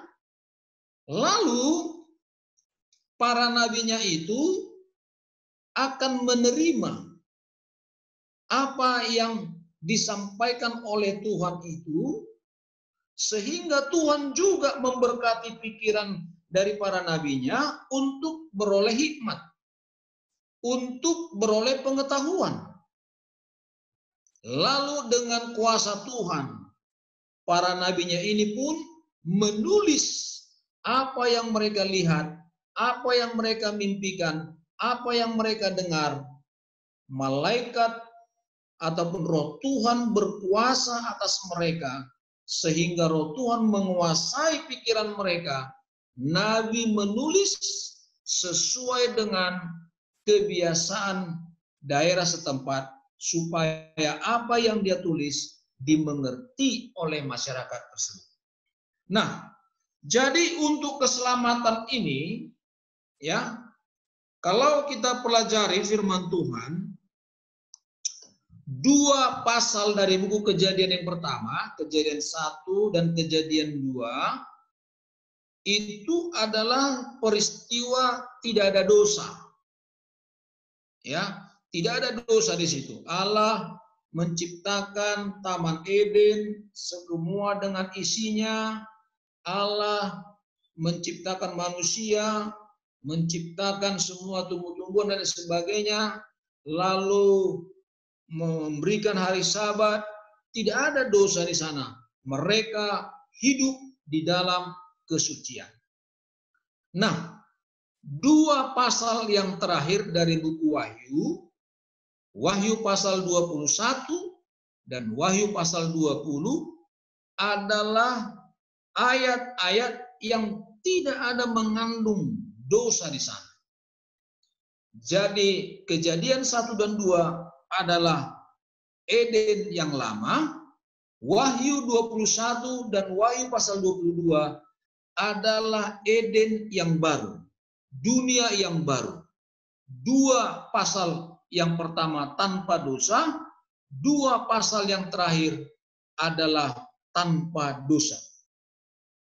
Lalu para nabinya itu akan menerima apa yang disampaikan oleh Tuhan itu, sehingga Tuhan juga memberkati pikiran dari para nabinya untuk beroleh hikmat, untuk beroleh pengetahuan. Lalu dengan kuasa Tuhan, para nabinya ini pun menulis apa yang mereka lihat, apa yang mereka mimpikan, apa yang mereka dengar. Malaikat ataupun Roh Tuhan berkuasa atas mereka, sehingga Roh Tuhan menguasai pikiran mereka Nabi menulis sesuai dengan kebiasaan daerah setempat supaya apa yang dia tulis dimengerti oleh masyarakat tersebut. Nah, jadi untuk keselamatan ini, ya, kalau kita pelajari firman Tuhan, 2 pasal dari buku Kejadian yang pertama, Kejadian 1 dan Kejadian 2, itu adalah peristiwa tidak ada dosa. Ya, tidak ada dosa di situ. Allah menciptakan Taman Eden semua dengan isinya. Allah menciptakan manusia, menciptakan semua tumbuh-tumbuhan dan sebagainya, lalu memberikan hari Sabat. Tidak ada dosa di sana. Mereka hidup di dalam kesucian. Nah, 2 pasal yang terakhir dari buku Wahyu, Wahyu pasal 21 dan Wahyu pasal 20 adalah ayat-ayat yang tidak ada mengandung dosa di sana. Jadi Kejadian 1 dan 2 adalah Eden yang lama, Wahyu 21 dan Wahyu pasal 22 adalah Eden yang baru, dunia yang baru. 2 pasal yang pertama tanpa dosa, 2 pasal yang terakhir adalah tanpa dosa.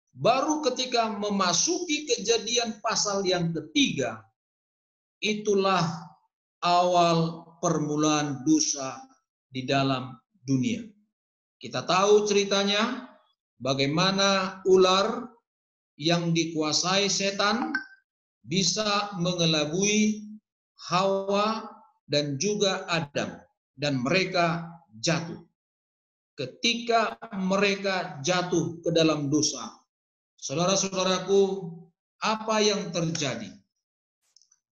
Baru ketika memasuki Kejadian pasal yang ketiga, itulah awal permulaan dosa di dalam dunia. Kita tahu ceritanya bagaimana ular yang dikuasai setan bisa mengelabui Hawa dan juga Adam, dan mereka jatuh. Ketika mereka jatuh ke dalam dosa, saudara-saudaraku, apa yang terjadi?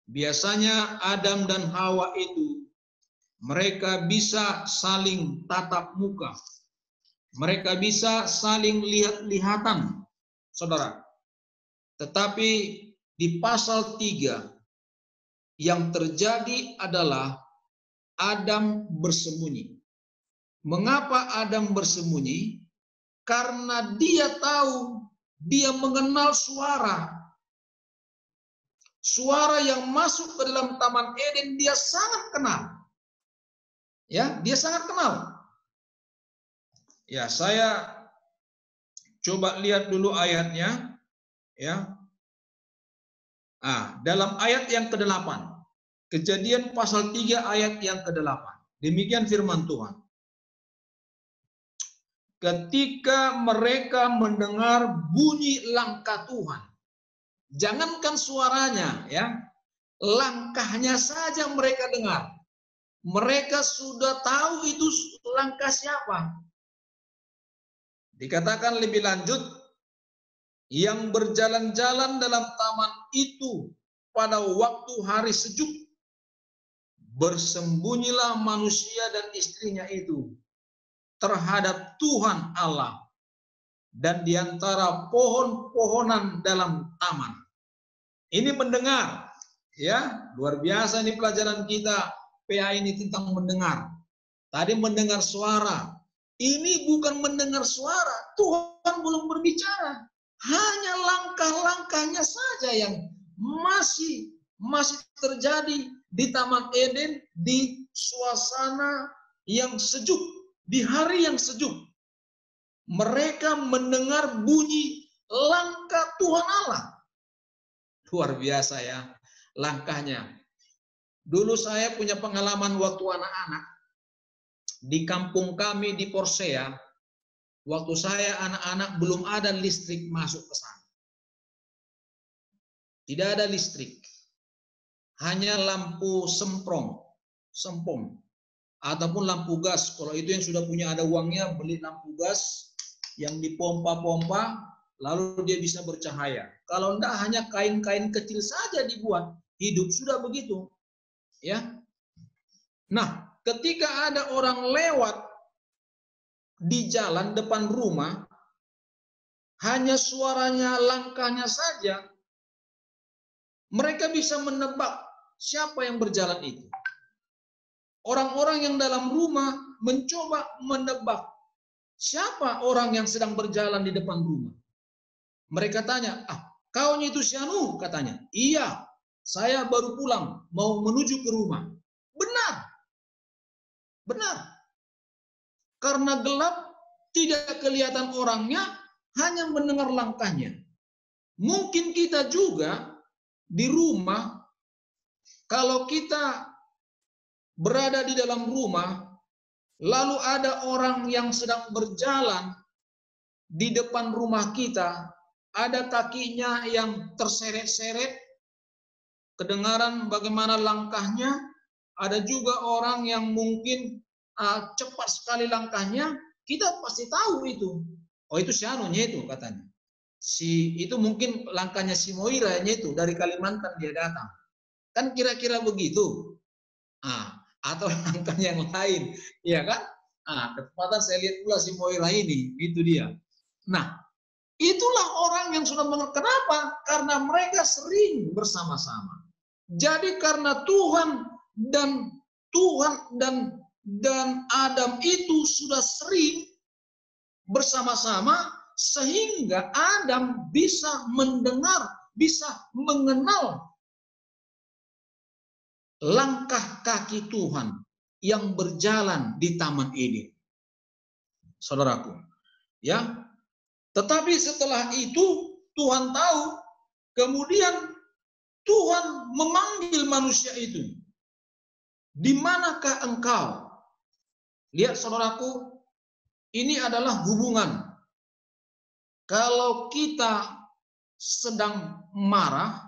Biasanya Adam dan Hawa itu mereka bisa saling tatap muka. Mereka bisa saling lihat-lihatan, saudara. Tetapi di pasal 3 yang terjadi adalah Adam bersembunyi. Mengapa Adam bersembunyi? Karena dia tahu, dia mengenal suara. Suara yang masuk ke dalam Taman Eden dia sangat kenal. Ya, dia sangat kenal. Ya, saya coba lihat dulu ayatnya. Ya. Dalam ayat yang ke-8. Kejadian pasal 3 ayat yang ke-8. Demikian firman Tuhan. Ketika mereka mendengar bunyi langkah Tuhan, jangankan suaranya, ya, langkahnya saja mereka dengar. Mereka sudah tahu itu langkah siapa. Dikatakan lebih lanjut, yang berjalan-jalan dalam taman itu pada waktu hari sejuk, bersembunyilah manusia dan istrinya itu terhadap Tuhan Allah dan di antara pohon-pohonan dalam taman. Ini mendengar, ya, luar biasa ini pelajaran kita PA ini tentang mendengar. Tadi mendengar suara. Ini bukan mendengar suara, Tuhan belum berbicara. Hanya langkah-langkahnya saja yang masih terjadi di Taman Eden, di suasana yang sejuk, di hari yang sejuk. Mereka mendengar bunyi langkah Tuhan Allah. Luar biasa ya langkahnya. Dulu saya punya pengalaman waktu anak-anak. Di kampung kami di Porsea, waktu saya anak-anak belum ada listrik masuk ke sana. Tidak ada listrik. Hanya lampu sempong, ataupun lampu gas. Kalau itu yang sudah punya ada uangnya, beli lampu gas yang dipompa-pompa, lalu dia bisa bercahaya. Kalau enggak, hanya kain-kain kecil saja dibuat. Hidup sudah begitu. Ya. Nah, ketika ada orang lewat di jalan depan rumah, hanya suaranya, langkahnya saja, mereka bisa menebak siapa yang berjalan itu. Orang-orang yang dalam rumah mencoba menebak siapa orang yang sedang berjalan di depan rumah. Mereka tanya, kau itu si Anu, katanya. Iya, saya baru pulang, mau menuju ke rumah. Benar. Benar. Karena gelap, tidak kelihatan orangnya, hanya mendengar langkahnya. Mungkin kita juga di rumah, kalau kita berada di dalam rumah, lalu ada orang yang sedang berjalan di depan rumah kita, ada kakinya yang terseret-seret, kedengaran bagaimana langkahnya, ada juga orang yang mungkin cepat sekali langkahnya, kita pasti tahu itu. Oh, itu si Anunya itu katanya. Si itu mungkin langkahnya si Moiranya itu dari Kalimantan dia datang. Kan kira-kira begitu. Atau langkahnya yang lain, ya kan? Ketepatan saya lihat pula si Moira ini, itu dia. Nah, itulah orang yang sudah mengerti. Kenapa? Karena mereka sering bersama-sama. Jadi karena Tuhan dan Adam itu sudah sering bersama-sama, sehingga Adam bisa mendengar, bisa mengenal langkah kaki Tuhan yang berjalan di Taman Eden. Saudaraku, ya. Tetapi setelah itu Tuhan tahu, kemudian Tuhan memanggil manusia itu. Di manakah engkau? Lihat saudaraku, ini adalah hubungan. Kalau kita sedang marah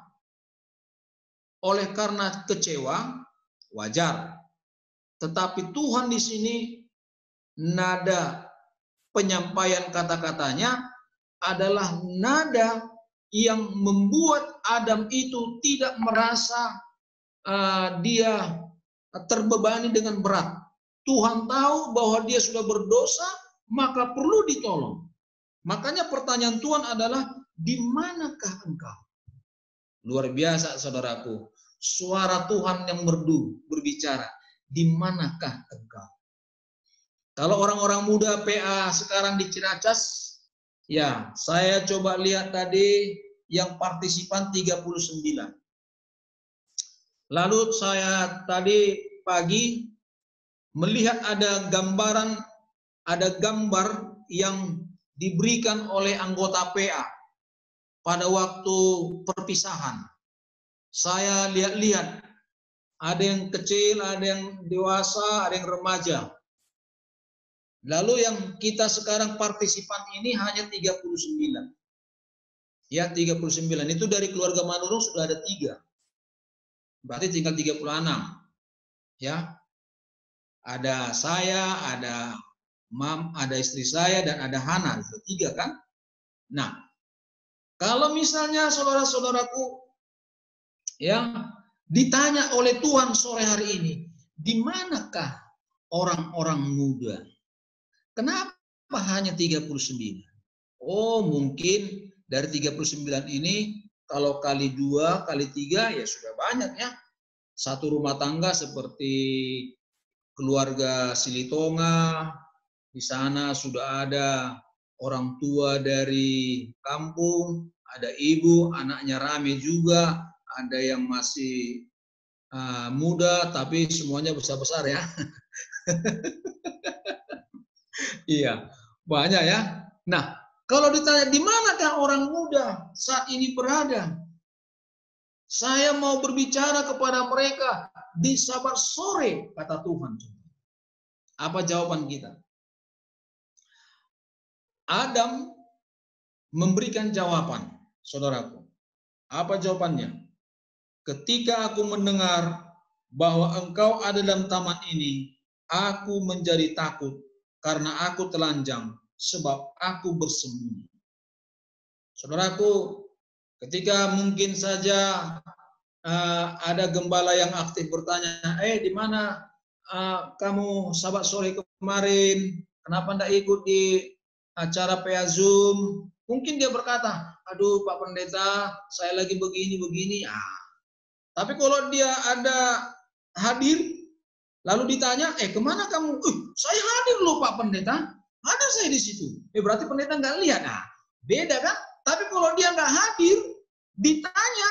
oleh karena kecewa, wajar. Tetapi Tuhan di sini nada penyampaian kata-katanya adalah nada yang membuat Adam itu tidak merasa dia terbebani dengan berat. Tuhan tahu bahwa dia sudah berdosa, maka perlu ditolong. Makanya pertanyaan Tuhan adalah, di manakah engkau? Luar biasa saudaraku. Suara Tuhan yang merdu berbicara. Di manakah engkau? Kalau orang-orang muda PA sekarang di Ciracas, ya saya coba lihat tadi yang partisipan 39. Lalu saya tadi pagi melihat ada gambar yang diberikan oleh anggota PA pada waktu perpisahan. Saya lihat-lihat, ada yang kecil, ada yang dewasa, ada yang remaja. Lalu yang kita sekarang partisipan ini hanya 39. Ya, 39. Itu dari keluarga Manurung sudah ada 3. Berarti tinggal 36. Ya. Ada saya, ada ada istri saya, dan ada Hana. 3 kan? Nah, kalau misalnya saudara-saudaraku ya ditanya oleh Tuhan sore hari ini, di manakah orang-orang muda? Kenapa hanya 39? Oh, mungkin dari 39 ini kalau kali 2, kali 3 ya sudah banyak ya. Satu rumah tangga seperti keluarga Silitonga, di sana sudah ada orang tua dari kampung, ada ibu, anaknya rame juga, ada yang masih muda tapi semuanya besar-besar ya. Iya, banyak ya. Nah, kalau ditanya di manakah orang muda saat ini berada? Saya mau berbicara kepada mereka di Sabat sore, kata Tuhan. Apa jawaban kita? Adam memberikan jawaban, saudaraku. Apa jawabannya? Ketika aku mendengar bahwa engkau ada dalam taman ini, aku menjadi takut karena aku telanjang, sebab aku bersembunyi. Saudaraku, ketika mungkin saja ada gembala yang aktif bertanya, di mana kamu Sabat sore kemarin? Kenapa tidak ikut di acara PA Zoom? Mungkin dia berkata, aduh Pak Pendeta, saya lagi begini-begini. Tapi kalau dia ada hadir, lalu ditanya, kemana kamu? Saya hadir loh Pak Pendeta, ada saya di situ. Berarti pendeta nggak lihat. Beda kan? Tapi kalau dia nggak hadir, ditanya,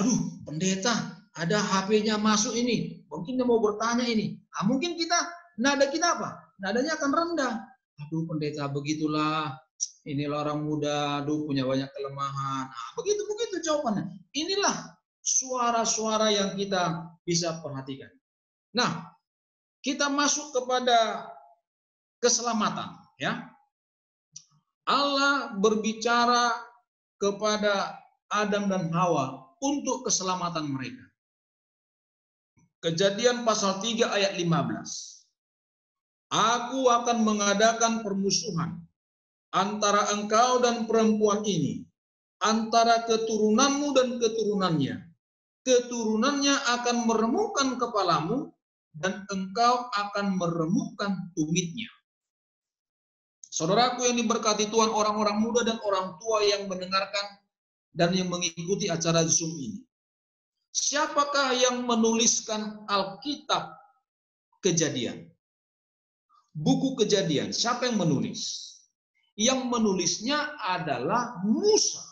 aduh pendeta, ada HP-nya masuk ini. Mungkin dia mau bertanya ini. Mungkin nada kita apa? Nadanya akan rendah. Aduh pendeta, begitulah. Inilah orang muda, aduh punya banyak kelemahan. Begitu jawabannya. Inilah suara-suara yang kita bisa perhatikan. Nah, kita masuk kepada keselamatan, ya. Allah berbicara kepada Adam dan Hawa untuk keselamatan mereka. Kejadian pasal 3 ayat 15. Aku akan mengadakan permusuhan antara engkau dan perempuan ini, antara keturunanmu dan keturunannya. Keturunannya akan meremukkan kepalamu, dan engkau akan meremukkan tumitnya. Saudaraku yang diberkati Tuhan, orang-orang muda dan orang tua yang mendengarkan dan yang mengikuti acara Zoom ini. Siapakah yang menuliskan Alkitab Kejadian? Buku Kejadian, siapa yang menulis? Yang menulisnya adalah Musa.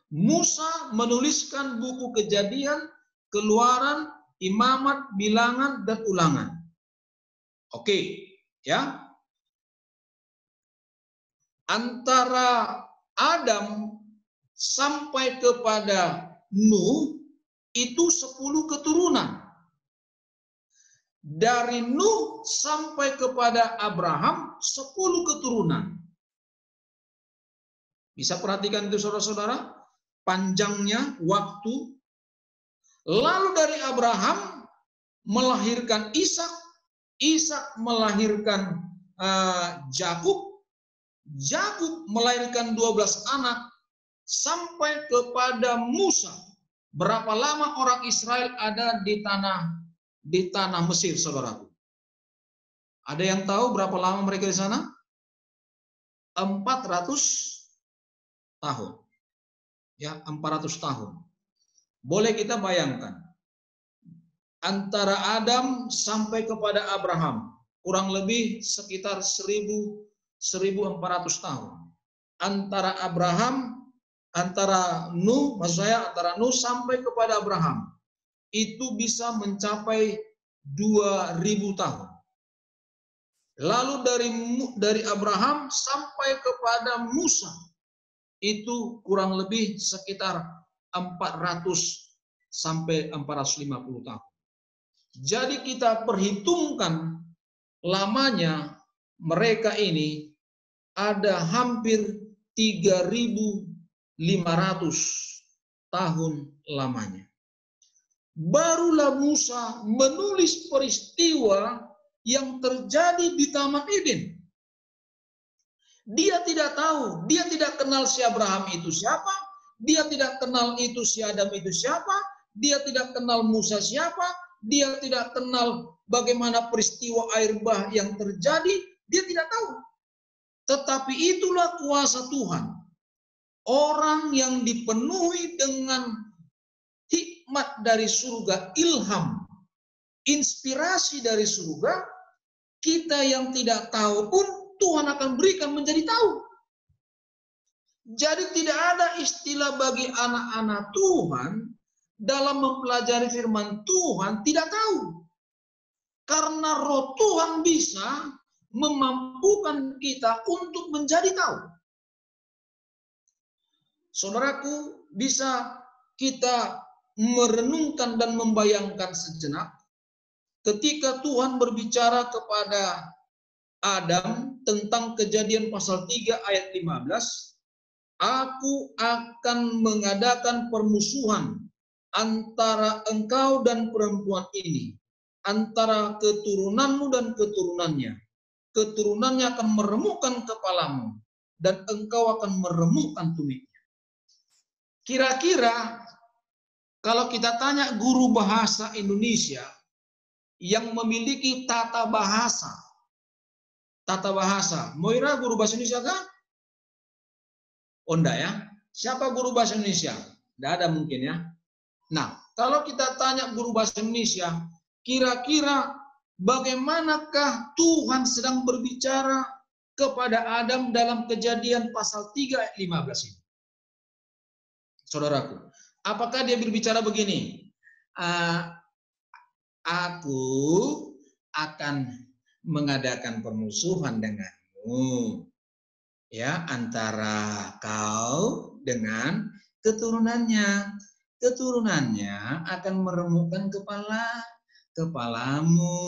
Musa menuliskan buku Kejadian, Keluaran, Imamat, Bilangan, dan Ulangan. Oke, ya. Antara Adam sampai kepada Nuh itu 10 keturunan. Dari Nuh sampai kepada Abraham 10 keturunan. Bisa perhatikan itu saudara-saudara, panjangnya waktu. Lalu dari Abraham melahirkan Ishak, Ishak melahirkan Yakub, Yakub melahirkan 12 anak sampai kepada Musa. Berapa lama orang Israel ada di tanah Mesir, saudaraku? Ada yang tahu berapa lama mereka di sana? 400 tahun. Ya, 400 tahun. Boleh kita bayangkan. Antara Adam sampai kepada Abraham, kurang lebih sekitar 1400 tahun. Antara Nuh, maksud saya antara Nuh sampai kepada Abraham, itu bisa mencapai 2000 tahun. Lalu dari Abraham sampai kepada Musa, itu kurang lebih sekitar 400 sampai 450 tahun. Jadi kita perhitungkan lamanya mereka ini ada hampir 3500 tahun lamanya. Barulah Musa menulis peristiwa yang terjadi di Taman Eden. Dia tidak tahu, dia tidak kenal si Abraham itu siapa, dia tidak kenal itu si Adam itu siapa, dia tidak kenal Musa siapa, dia tidak kenal bagaimana peristiwa air bah yang terjadi, dia tidak tahu. Tetapi itulah kuasa Tuhan. Orang yang dipenuhi dengan hikmat dari surga, ilham, inspirasi dari surga, kita yang tidak tahu pun Tuhan akan berikan menjadi tahu. Jadi tidak ada istilah bagi anak-anak Tuhan dalam mempelajari firman Tuhan tidak tahu. Karena roh Tuhan bisa memampukan kita untuk menjadi tahu. Saudaraku, bisa kita merenungkan dan membayangkan sejenak ketika Tuhan berbicara kepada Adam tentang Kejadian pasal 3 ayat 15, aku akan mengadakan permusuhan antara engkau dan perempuan ini, antara keturunanmu dan keturunannya. Keturunannya akan meremukkan kepalamu, dan engkau akan meremukkan tumitnya. Kira-kira kalau kita tanya guru bahasa Indonesia yang memiliki tata bahasa, Moira guru bahasa Indonesia kan? Oh enggak ya? Siapa guru bahasa Indonesia? Tidak ada mungkin ya. Nah, kalau kita tanya guru bahasa Indonesia, kira-kira bagaimanakah Tuhan sedang berbicara kepada Adam dalam Kejadian pasal 3 ayat 15 ini? Saudaraku, apakah dia berbicara begini? Aku akan mengadakan permusuhan denganmu, ya, antara kau dengan keturunannya. Keturunannya akan meremukkan kepalamu.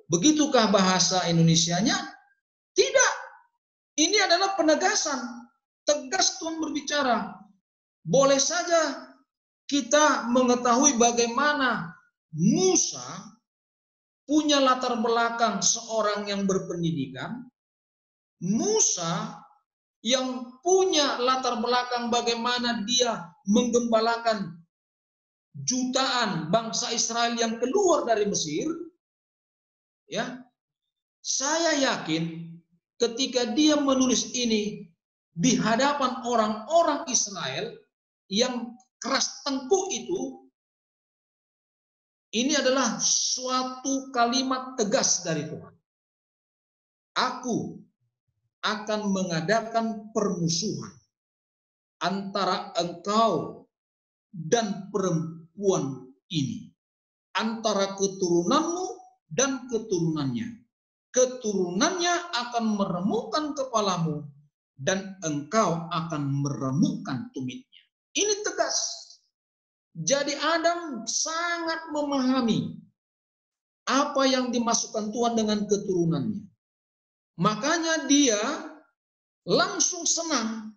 Begitukah bahasa Indonesianya? Tidak. Ini adalah penegasan. Tegas Tuhan berbicara. Boleh saja kita mengetahui bagaimana Musa punya latar belakang seorang yang berpendidikan. Musa yang punya latar belakang bagaimana dia menggembalakan jutaan bangsa Israel yang keluar dari Mesir, ya. Saya yakin ketika dia menulis ini di hadapan orang-orang Israel yang keras tengkuk itu, ini adalah suatu kalimat tegas dari Tuhan. Aku akan mengadakan permusuhan antara engkau dan perempuan ini, antara keturunanmu dan keturunannya. Keturunannya akan meremukkan kepalamu dan engkau akan meremukkan tumitnya. Ini tegas. Jadi Adam sangat memahami apa yang dimasukkan Tuhan dengan keturunannya. Makanya dia langsung senang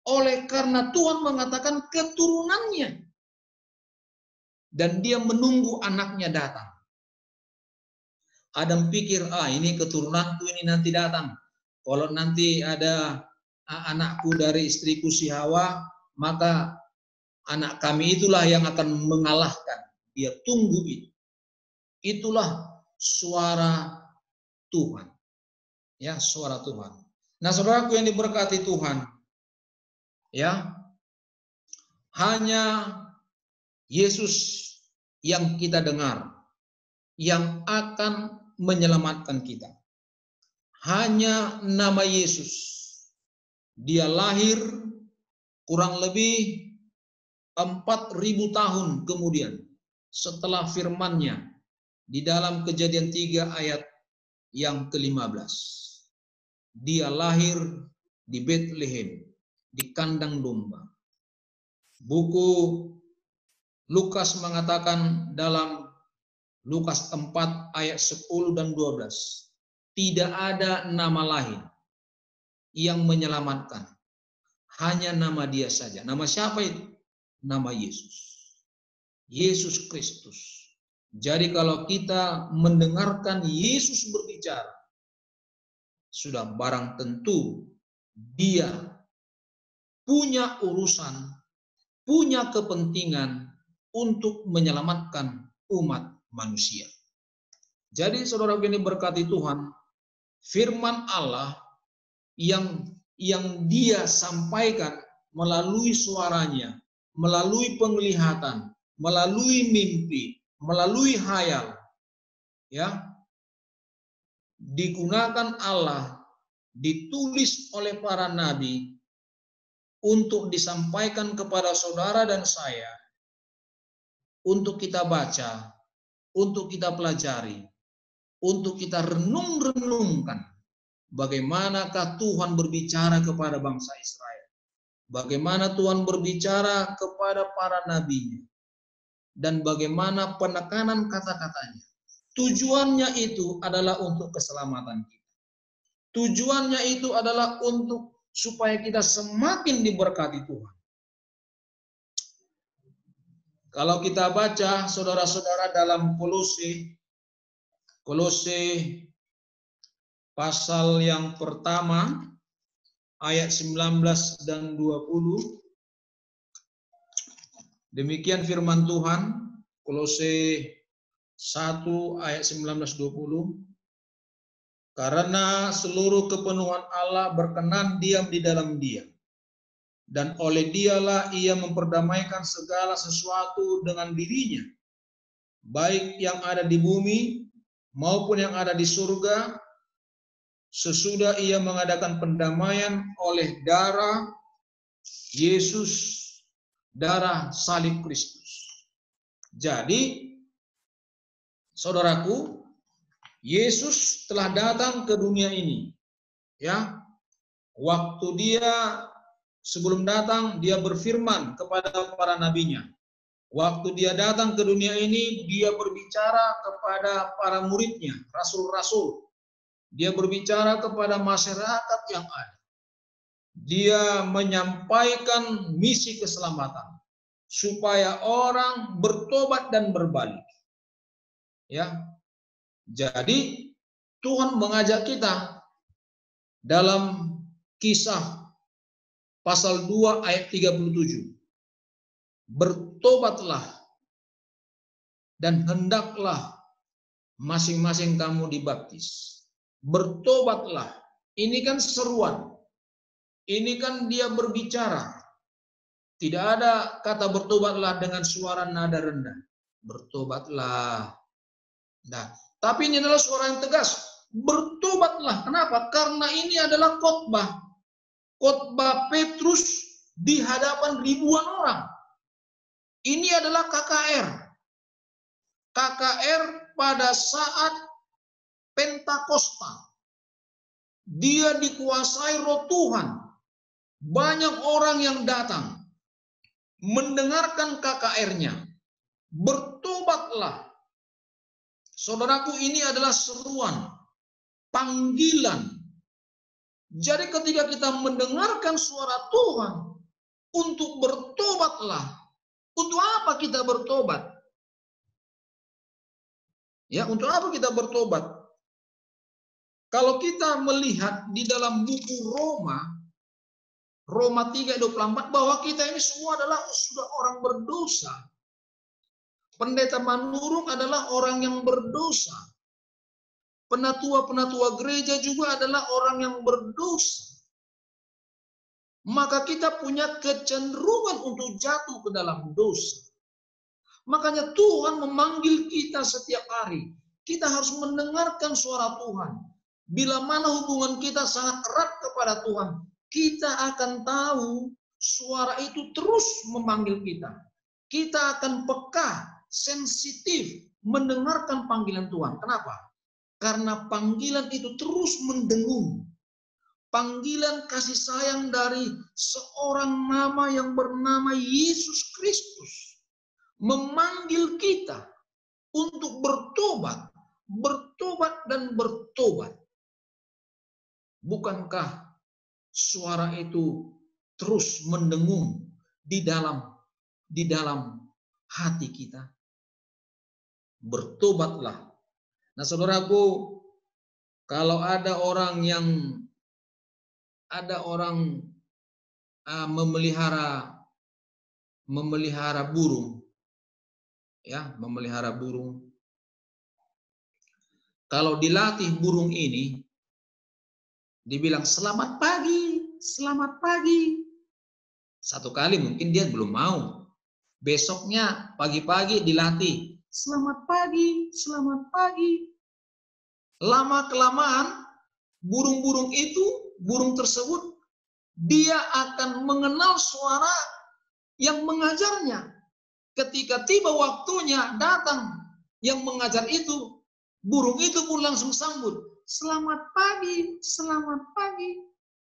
oleh karena Tuhan mengatakan keturunannya. Dan dia menunggu anaknya datang. Adam pikir, ini keturunanku ini nanti datang. Kalau nanti ada anakku dari istriku si Hawa, maka anak kami itulah yang akan mengalahkan. Dia tunggu itu. Itulah suara Tuhan. Ya, suara Tuhan. Nah, saudaraku yang diberkati Tuhan, ya, hanya Yesus yang kita dengar, yang akan menyelamatkan kita. Hanya nama Yesus. Dia lahir kurang lebih 4.000 tahun kemudian setelah firman-Nya di dalam Kejadian 3 ayat yang ke-15. Dia lahir di Bethlehem, di kandang domba. Buku Lukas mengatakan dalam Lukas 4 ayat 10 dan 12, tidak ada nama lain yang menyelamatkan. Hanya nama Dia saja. Nama siapa itu? Nama Yesus. Yesus Kristus. Jadi kalau kita mendengarkan Yesus berbicara, sudah barang tentu Dia punya urusan, punya kepentingan untuk menyelamatkan umat manusia. Jadi saudara ini berkati Tuhan, firman Allah yang Dia sampaikan melalui suaranya, melalui penglihatan, melalui mimpi, melalui hayal, ya, digunakan Allah, ditulis oleh para nabi untuk disampaikan kepada saudara dan saya, untuk kita baca, untuk kita pelajari, untuk kita renung-renungkan bagaimanakah Tuhan berbicara kepada bangsa Israel, bagaimana Tuhan berbicara kepada para nabinya, dan bagaimana penekanan kata-katanya. Tujuannya itu adalah untuk keselamatan kita. Tujuannya itu adalah untuk supaya kita semakin diberkati Tuhan. Kalau kita baca saudara-saudara dalam Kolose pasal yang pertama ayat 19 dan 20. Demikian firman Tuhan, Kolose 1 ayat 19-20. Karena seluruh kepenuhan Allah berkenan diam di dalam Dia. dan oleh Dialah ia memperdamaikan segala sesuatu dengan dirinya, baik yang ada di bumi maupun yang ada di surga, sesudah ia mengadakan pendamaian oleh darah Yesus, darah salib Kristus. Jadi, saudaraku, Yesus telah datang ke dunia ini. Ya, waktu dia sebelum datang, dia berfirman kepada para nabinya. Waktu dia datang ke dunia ini, dia berbicara kepada para muridnya, rasul-rasul. Dia berbicara kepada masyarakat yang ada. Dia menyampaikan misi keselamatan supaya orang bertobat dan berbalik. Ya. Jadi Tuhan mengajak kita dalam Kisah pasal 2 ayat 37. Bertobatlah dan hendaklah masing-masing kamu dibaptis. Bertobatlah. Ini kan seruan. Ini kan dia berbicara. Tidak ada kata bertobatlah dengan suara nada rendah. Bertobatlah. Nah, tapi ini adalah suara yang tegas. Bertobatlah. Kenapa? Karena ini adalah khotbah. Khotbah Petrus di hadapan ribuan orang. Ini adalah KKR. KKR pada saat Pentakosta. Dia dikuasai roh Tuhan. Banyak orang yang datang mendengarkan KKR-nya. Bertobatlah. Saudaraku, ini adalah seruan, panggilan. Jadi ketika kita mendengarkan suara Tuhan untuk bertobatlah. Untuk apa kita bertobat? Ya, untuk apa kita bertobat? Kalau kita melihat di dalam buku Roma 3:24 bahwa kita ini semua adalah sudah orang berdosa. Pendeta Manurung adalah orang yang berdosa. Penatua-penatua gereja juga adalah orang yang berdosa. Maka kita punya kecenderungan untuk jatuh ke dalam dosa. Makanya Tuhan memanggil kita setiap hari. Kita harus mendengarkan suara Tuhan. Bila mana hubungan kita sangat erat kepada Tuhan, kita akan tahu suara itu terus memanggil kita. Kita akan peka, sensitif, mendengarkan panggilan Tuhan. Kenapa? Karena panggilan itu terus mendengung. Panggilan kasih sayang dari seorang nama yang bernama Yesus Kristus. Memanggil kita untuk bertobat, bertobat dan bertobat. Bukankah suara itu terus mendengung di dalam hati kita? Bertobatlah. Nah, saudaraku, kalau ada orang memelihara burung, ya, memelihara burung. Kalau dilatih burung ini, dibilang selamat pagi, selamat pagi. Satu kali mungkin dia belum mau. Besoknya pagi-pagi dilatih, selamat pagi, selamat pagi. Lama-kelamaan burung tersebut, dia akan mengenal suara yang mengajarnya. Ketika tiba waktunya datang yang mengajar itu, burung itu pun langsung sambut, selamat pagi, selamat pagi.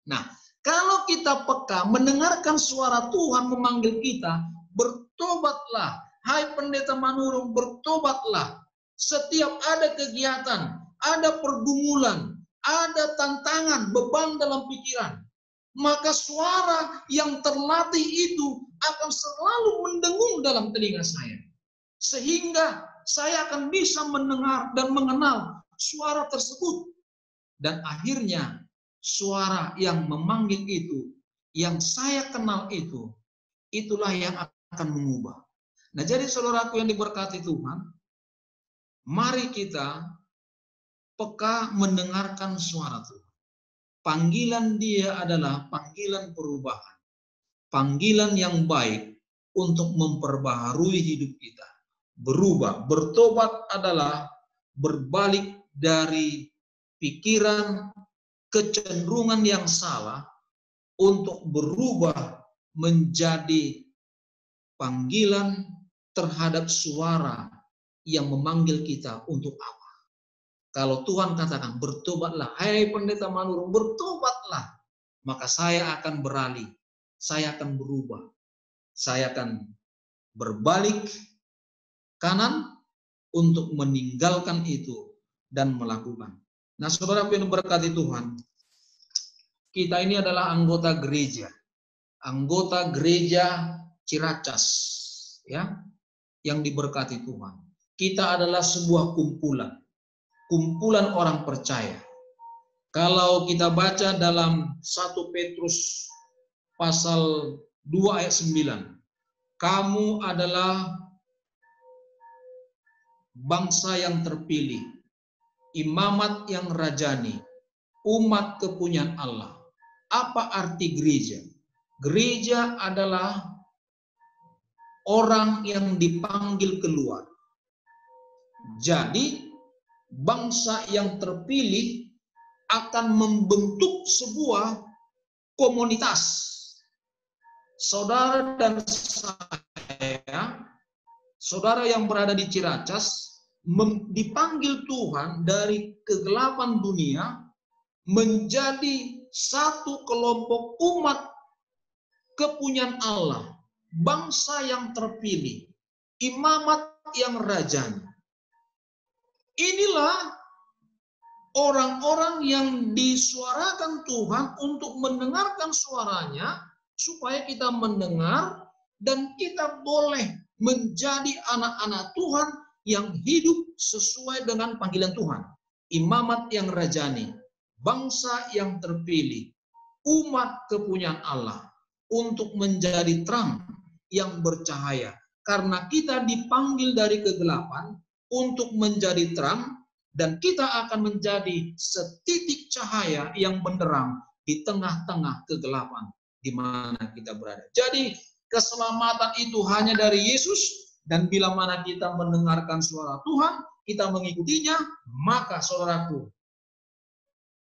Nah, kalau kita peka mendengarkan suara Tuhan memanggil kita, bertobatlah. Hai pendeta Manurung, bertobatlah. Setiap ada kegiatan, ada pergumulan, ada tantangan, beban dalam pikiran, maka suara yang terlatih itu akan selalu mendengung dalam telinga saya. Sehingga saya akan bisa mendengar dan mengenal suara tersebut. Dan akhirnya suara yang memanggil itu, yang saya kenal itu, itulah yang akan mengubah. Nah, jadi saudaraku yang diberkati Tuhan, mari kita peka mendengarkan suara Tuhan. Panggilan dia adalah panggilan perubahan. panggilan yang baik untuk memperbaharui hidup kita. Berubah, bertobat adalah berbalik dari pikiran, kecenderungan yang salah untuk berubah menjadi panggilan terhadap suara yang memanggil kita untuk apa. Kalau Tuhan katakan bertobatlah, hai pendeta Manurung, bertobatlah, maka saya akan beralih, saya akan berubah, saya akan berbalik kanan untuk meninggalkan itu dan melakukan. Nah, saudara yang berkati Tuhan, kita ini adalah anggota gereja Ciracas, ya, yang diberkati Tuhan. Kita adalah sebuah kumpulan orang percaya. Kalau kita baca dalam 1 Petrus pasal 2 ayat 9, kamu adalah bangsa yang terpilih, imamat yang rajani, umat kepunyaan Allah. Apa arti gereja? Gereja adalah orang yang dipanggil keluar. Jadi, bangsa yang terpilih akan membentuk sebuah komunitas. Saudara dan saya, saudara yang berada di Ciracas, dipanggil Tuhan dari kegelapan dunia menjadi satu kelompok umat kepunyaan Allah, bangsa yang terpilih, imamat yang rajani. Inilah orang-orang yang disuarakan Tuhan untuk mendengarkan suaranya, supaya kita mendengar dan kita boleh menjadi anak-anak Tuhan yang hidup sesuai dengan panggilan Tuhan. Imamat yang rajani, bangsa yang terpilih, umat kepunyaan Allah, untuk menjadi terang yang bercahaya. Karena kita dipanggil dari kegelapan untuk menjadi terang, dan kita akan menjadi setitik cahaya yang benderang di tengah-tengah kegelapan di mana kita berada. Jadi keselamatan itu hanya dari Yesus, dan bila mana kita mendengarkan suara Tuhan, kita mengikutinya, maka saudaraku,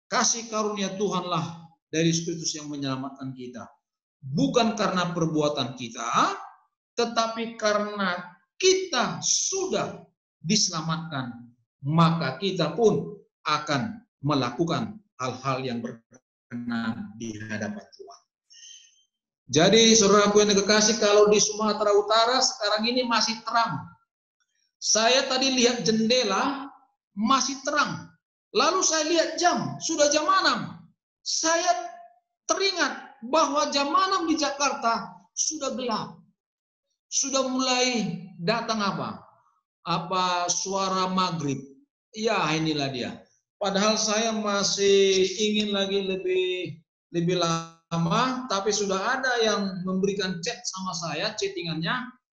kasih karunia Tuhanlah dari Kristus yang menyelamatkan kita. Bukan karena perbuatan kita, tetapi karena kita sudah diselamatkan, maka kita pun akan melakukan hal-hal yang berkenan di hadapan Tuhan. Jadi saudaraku yang kekasih, kalau di Sumatera Utara sekarang ini masih terang. Saya tadi lihat jendela masih terang. Lalu saya lihat jam, sudah jam 6. Saya teringat bahwa jam 6 di Jakarta sudah gelap. Sudah mulai datang apa suara maghrib. Ya, inilah dia. Padahal saya masih ingin lagi lebih lama, tapi sudah ada yang memberikan chat sama saya, chattingannya,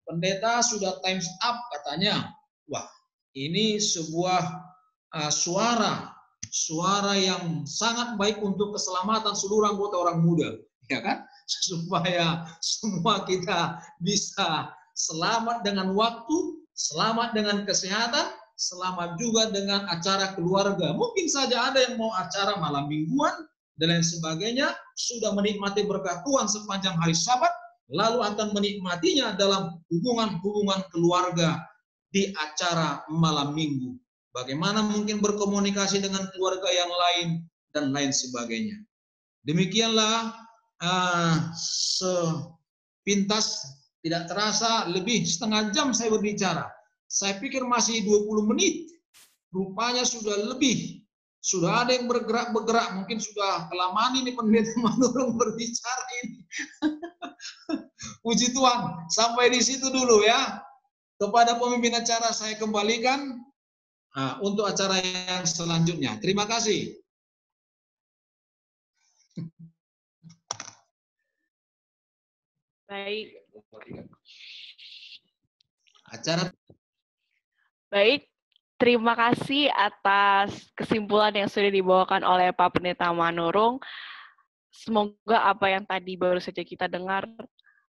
pendeta sudah times up katanya. Wah, ini sebuah suara yang sangat baik untuk keselamatan seluruh anggota orang muda, ya kan? Supaya semua kita bisa selamat dengan waktu, selamat dengan kesehatan, selamat juga dengan acara keluarga. Mungkin saja ada yang mau acara malam mingguan dan lain sebagainya, sudah menikmati berkat Tuhan sepanjang hari Sabat, lalu akan menikmatinya dalam hubungan-hubungan keluarga di acara malam minggu. Bagaimana mungkin berkomunikasi dengan keluarga yang lain dan lain sebagainya. Demikianlah sepintas tidak terasa lebih setengah jam saya berbicara. Saya pikir masih 20 menit. Rupanya sudah lebih. Sudah ada yang bergerak-bergerak, mungkin sudah kelamaan ini pendeta Manurung berbicara ini. Puji Tuhan, sampai di situ dulu ya. Kepada pemimpin acara saya kembalikan untuk acara yang selanjutnya. Terima kasih. Baik. Baik. Terima kasih atas kesimpulan yang sudah dibawakan oleh Pak Pendeta Manurung. Semoga apa yang tadi baru saja kita dengar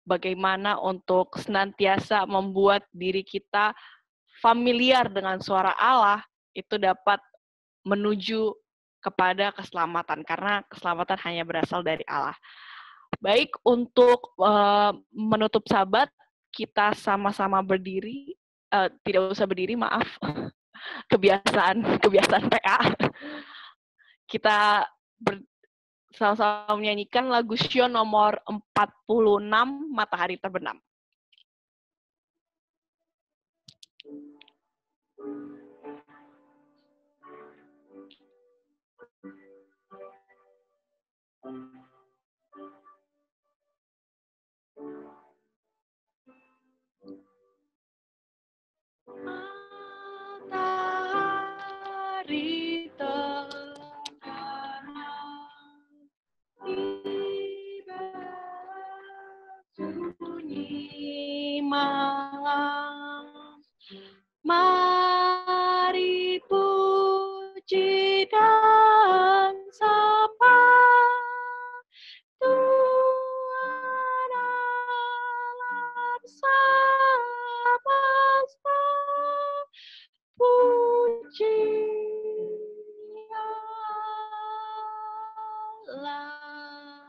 bagaimana untuk senantiasa membuat diri kita familiar dengan suara Allah, itu dapat menuju kepada keselamatan, karena keselamatan hanya berasal dari Allah. Baik, untuk menutup sabat, kita sama-sama berdiri, tidak usah berdiri, maaf, kebiasaan PA. Kita sama-sama menyanyikan lagu Sion nomor 46, Matahari Terbenam. Matahari terbenam di bawah sunyi malam. Mari puji dan sembah Tuhan alam semesta. Puji Allah.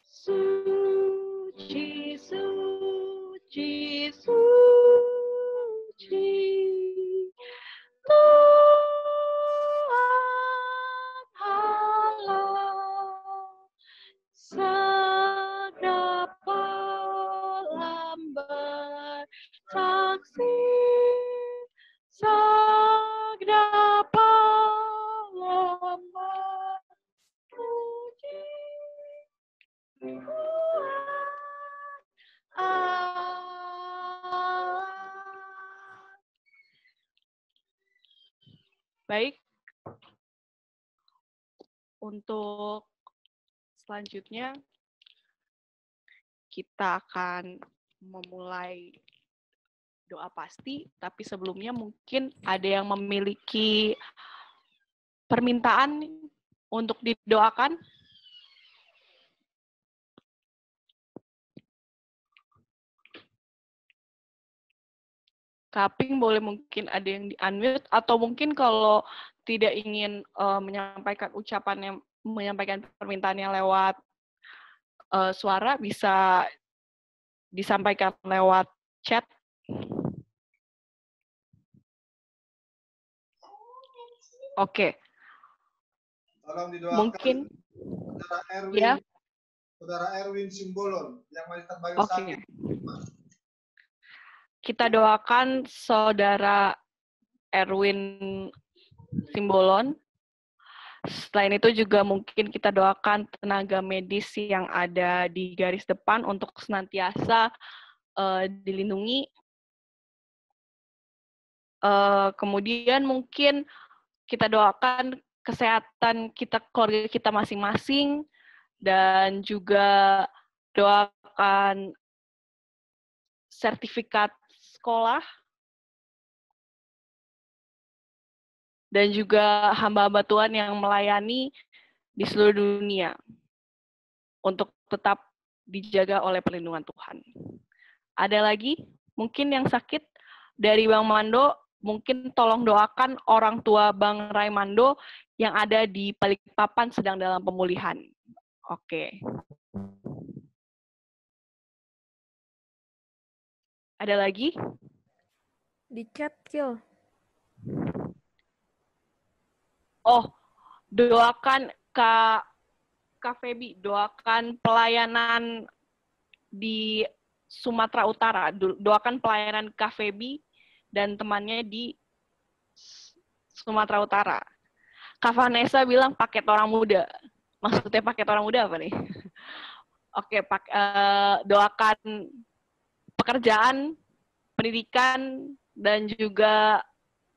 Suci, suci, suci. Tuhan Allah. Segenap alam bersaksi. Segenap alam berpuji Tuhan Allah. Baik, untuk selanjutnya kita akan memulai doa pasti, tapi sebelumnya mungkin ada yang memiliki permintaan untuk didoakan. Kaping boleh mungkin ada yang di-unmute, atau mungkin kalau tidak ingin menyampaikan menyampaikan permintaannya lewat suara, bisa disampaikan lewat chat. Oke. Tolong didoakan. Mungkin Saudara Erwin, ya. Saudara Erwin Simbolon yang masih terbaring sakit. Kita doakan Saudara Erwin Simbolon. Selain itu juga mungkin kita doakan tenaga medis yang ada di garis depan untuk senantiasa dilindungi. Kemudian mungkin kita doakan kesehatan kita, keluarga kita masing-masing, dan juga doakan sertifikat sekolah, dan juga hamba-hamba Tuhan yang melayani di seluruh dunia untuk tetap dijaga oleh perlindungan Tuhan. Ada lagi mungkin yang sakit dari Bang Mando, mungkin tolong doakan orang tua Bang Raimando yang ada di Balikpapan sedang dalam pemulihan. Oke. Ada lagi? Di chat, Kil. Oh, doakan Kak Febi, doakan pelayanan di Sumatera Utara. Doakan pelayanan Kak Febi dan temannya di Sumatera Utara. Kak Vanessa bilang paket orang muda. Maksudnya paket orang muda apa nih? Oke, doakan pekerjaan, pendidikan, dan juga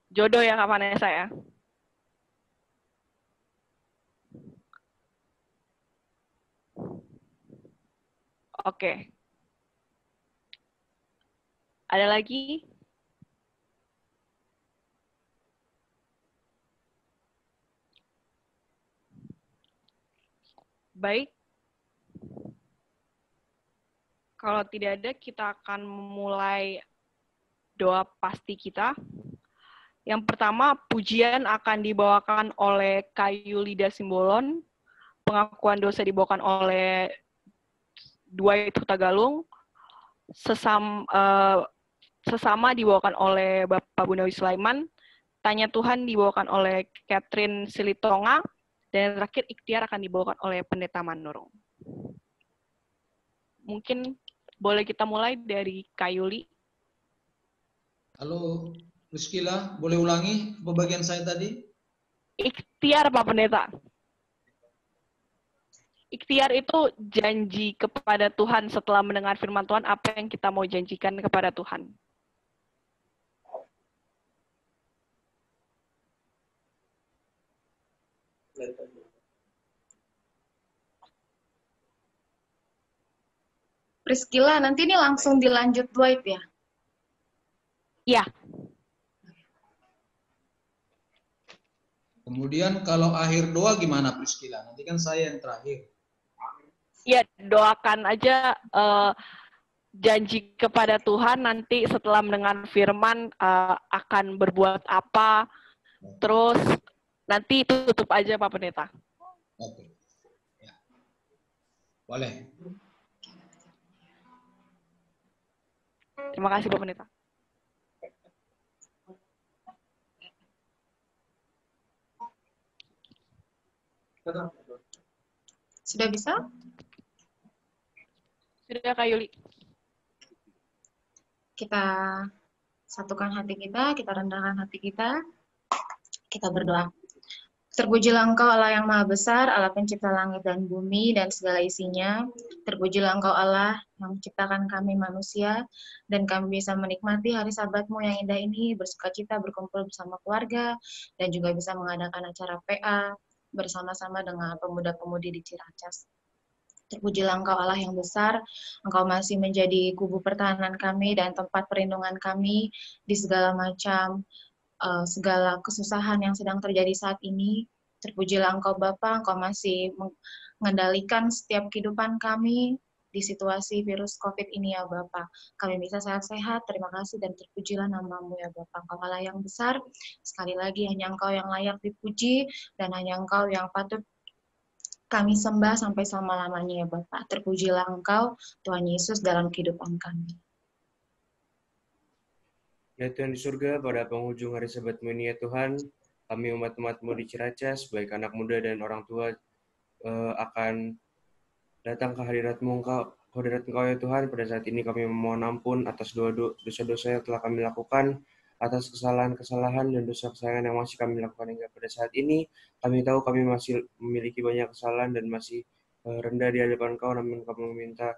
jodoh ya Kak Vanessa ya. Oke. Ada lagi? Baik. Kalau tidak ada, kita akan memulai doa pasti kita. Yang pertama, pujian akan dibawakan oleh Kayu Lida Simbolon, pengakuan dosa dibawakan oleh Dwight Hutagalung, sesama dibawakan oleh Bapak Gunawi Sulaiman, Tanya Tuhan dibawakan oleh Catherine Silitonga, dan yang terakhir ikhtiar akan dibawakan oleh Pendeta Manurung. Mungkin boleh kita mulai dari Kayuli. Halo, Priscilla, boleh ulangi pembagian saya tadi? Ikhtiar, Pak Pendeta. Ikhtiar itu janji kepada Tuhan setelah mendengar firman Tuhan, apa yang kita mau janjikan kepada Tuhan. Priscilla, nanti ini langsung dilanjut Dwight ya? Iya. Kemudian kalau akhir doa gimana Priscilla? Nanti kan saya yang terakhir. Ya, doakan aja janji kepada Tuhan nanti setelah mendengar firman akan berbuat apa, terus nanti tutup aja Pak Pendeta. Oke. Ya. Boleh. Terima kasih Pak Pendeta. Sudah bisa? Sudah, Kak Yuli. Kita satukan hati kita rendahkan hati kita berdoa. Terpujilah Engkau Allah yang Maha Besar, Allah pencipta langit dan bumi dan segala isinya. Terpujilah Engkau Allah yang menciptakan kami manusia, dan kami bisa menikmati hari Sabat-Mu yang indah ini, bersukacita berkumpul bersama keluarga, dan juga bisa mengadakan acara PA bersama-sama dengan pemuda-pemudi di Ciracas. Terpujilah Engkau Allah yang besar, Engkau masih menjadi kubu pertahanan kami dan tempat perlindungan kami di segala macam segala kesusahan yang sedang terjadi saat ini. Terpujilah Engkau Bapa, Engkau masih mengendalikan setiap kehidupan kami di situasi virus COVID ini ya Bapa. Kami bisa sehat-sehat, terima kasih dan terpujilah nama-Mu ya Bapa. Engkau Allah yang besar, sekali lagi hanya Engkau yang layak dipuji dan hanya Engkau yang patut kami sembah sampai selama-lamanya ya Bapa. Terpujilah Engkau, Tuhan Yesus dalam kehidupan kami. Ya Tuhan di surga, pada penghujung hari Sabat-Mu ini ya Tuhan, kami umat-umat-Mu di Ciracas, baik anak muda dan orang tua, akan datang ke hadirat-Mu Engkau ya Tuhan. Pada saat ini kami memohon ampun atas dosa-dosa yang telah kami lakukan, atas kesalahan-kesalahan dan dosa kesayangan yang masih kami lakukan hingga pada saat ini. Kami tahu kami masih memiliki banyak kesalahan dan masih rendah di hadapan Engkau, namun kami meminta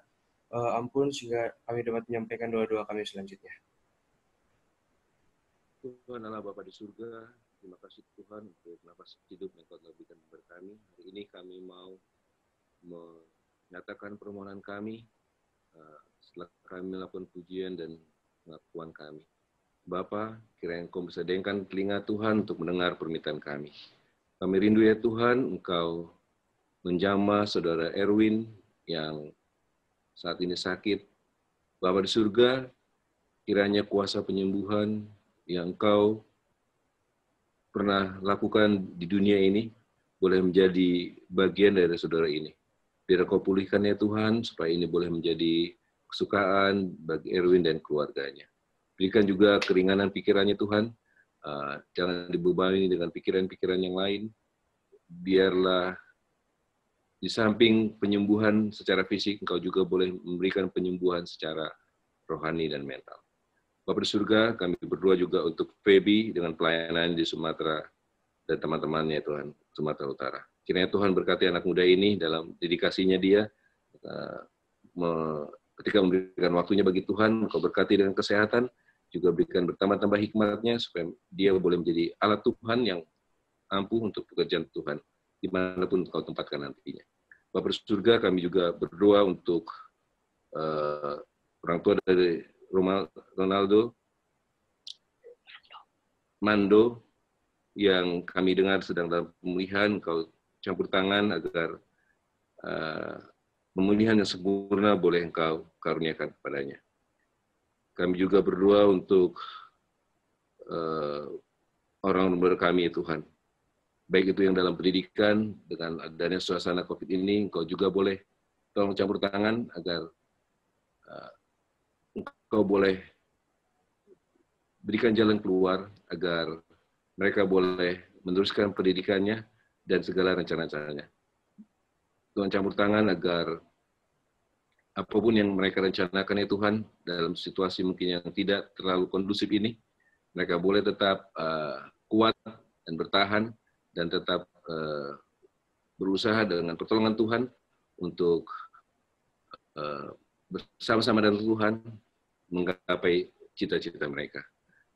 ampun sehingga kami dapat menyampaikan doa-doa kami selanjutnya. Tuhan Allah Bapa di surga, terima kasih Tuhan untuk nafas hidup yang Kau telah berikan kepada kami. Hari ini kami mau menyatakan permohonan kami setelah kami melakukan pujian dan pengakuan kami. Bapa, kiranya Engkau bersedengkan telinga Tuhan untuk mendengar permintaan kami. Kami rindu ya Tuhan, Engkau menjamah saudara Erwin yang saat ini sakit. Bapa di surga, kiranya kuasa penyembuhan yang Engkau pernah lakukan di dunia ini boleh menjadi bagian dari saudara ini. Biar Kau pulihkan ya Tuhan, supaya ini boleh menjadi kesukaan bagi Erwin dan keluarganya. Berikan juga keringanan pikirannya Tuhan, jangan dibebani dengan pikiran-pikiran yang lain. Biarlah di samping penyembuhan secara fisik, Engkau juga boleh memberikan penyembuhan secara rohani dan mental. Bapa di surga, kami berdoa juga untuk Feby dengan pelayanan di Sumatera dan teman-temannya Tuhan, Sumatera Utara. Kiranya Tuhan berkati anak muda ini dalam dedikasinya dia, ketika memberikan waktunya bagi Tuhan, Engkau berkati dengan kesehatan, juga berikan bertambah-tambah hikmatnya, supaya dia boleh menjadi alat Tuhan yang ampuh untuk pekerjaan Tuhan, dimanapun Kau tempatkan nantinya. Bapa di surga, kami juga berdoa untuk orang tua dari Ronaldo Mando yang kami dengar sedang dalam pemulihan. Kau campur tangan agar pemulihan yang sempurna boleh Engkau karuniakan kepadanya. Kami juga berdoa untuk orang kami, Tuhan. Baik itu yang dalam pendidikan, dengan adanya suasana COVID ini, Engkau juga boleh tolong campur tangan agar Engkau boleh berikan jalan keluar, agar mereka boleh meneruskan pendidikannya dan segala rencana-rencananya. Tuhan campur tangan agar apapun yang mereka rencanakan ya Tuhan, dalam situasi mungkin yang tidak terlalu kondusif ini, mereka boleh tetap kuat dan bertahan, dan tetap berusaha dengan pertolongan Tuhan untuk bersama-sama dengan Tuhan menggapai cita-cita mereka.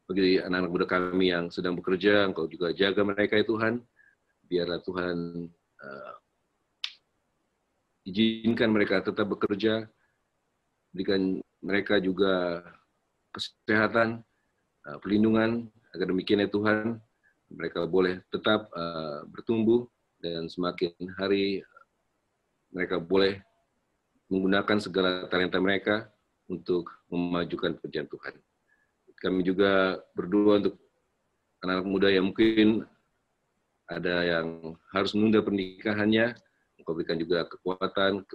Bagi anak-anak muda kami yang sedang bekerja, Engkau juga jaga mereka ya Tuhan. Biarlah Tuhan izinkan mereka tetap bekerja, berikan mereka juga kesehatan, perlindungan, agar demikian ya Tuhan, mereka boleh tetap bertumbuh, dan semakin hari mereka boleh menggunakan segala talenta mereka untuk memajukan pekerjaan Tuhan. Kami juga berdoa untuk anak-anak muda yang mungkin ada yang harus menunda pernikahannya. Engkau berikan juga kekuatan,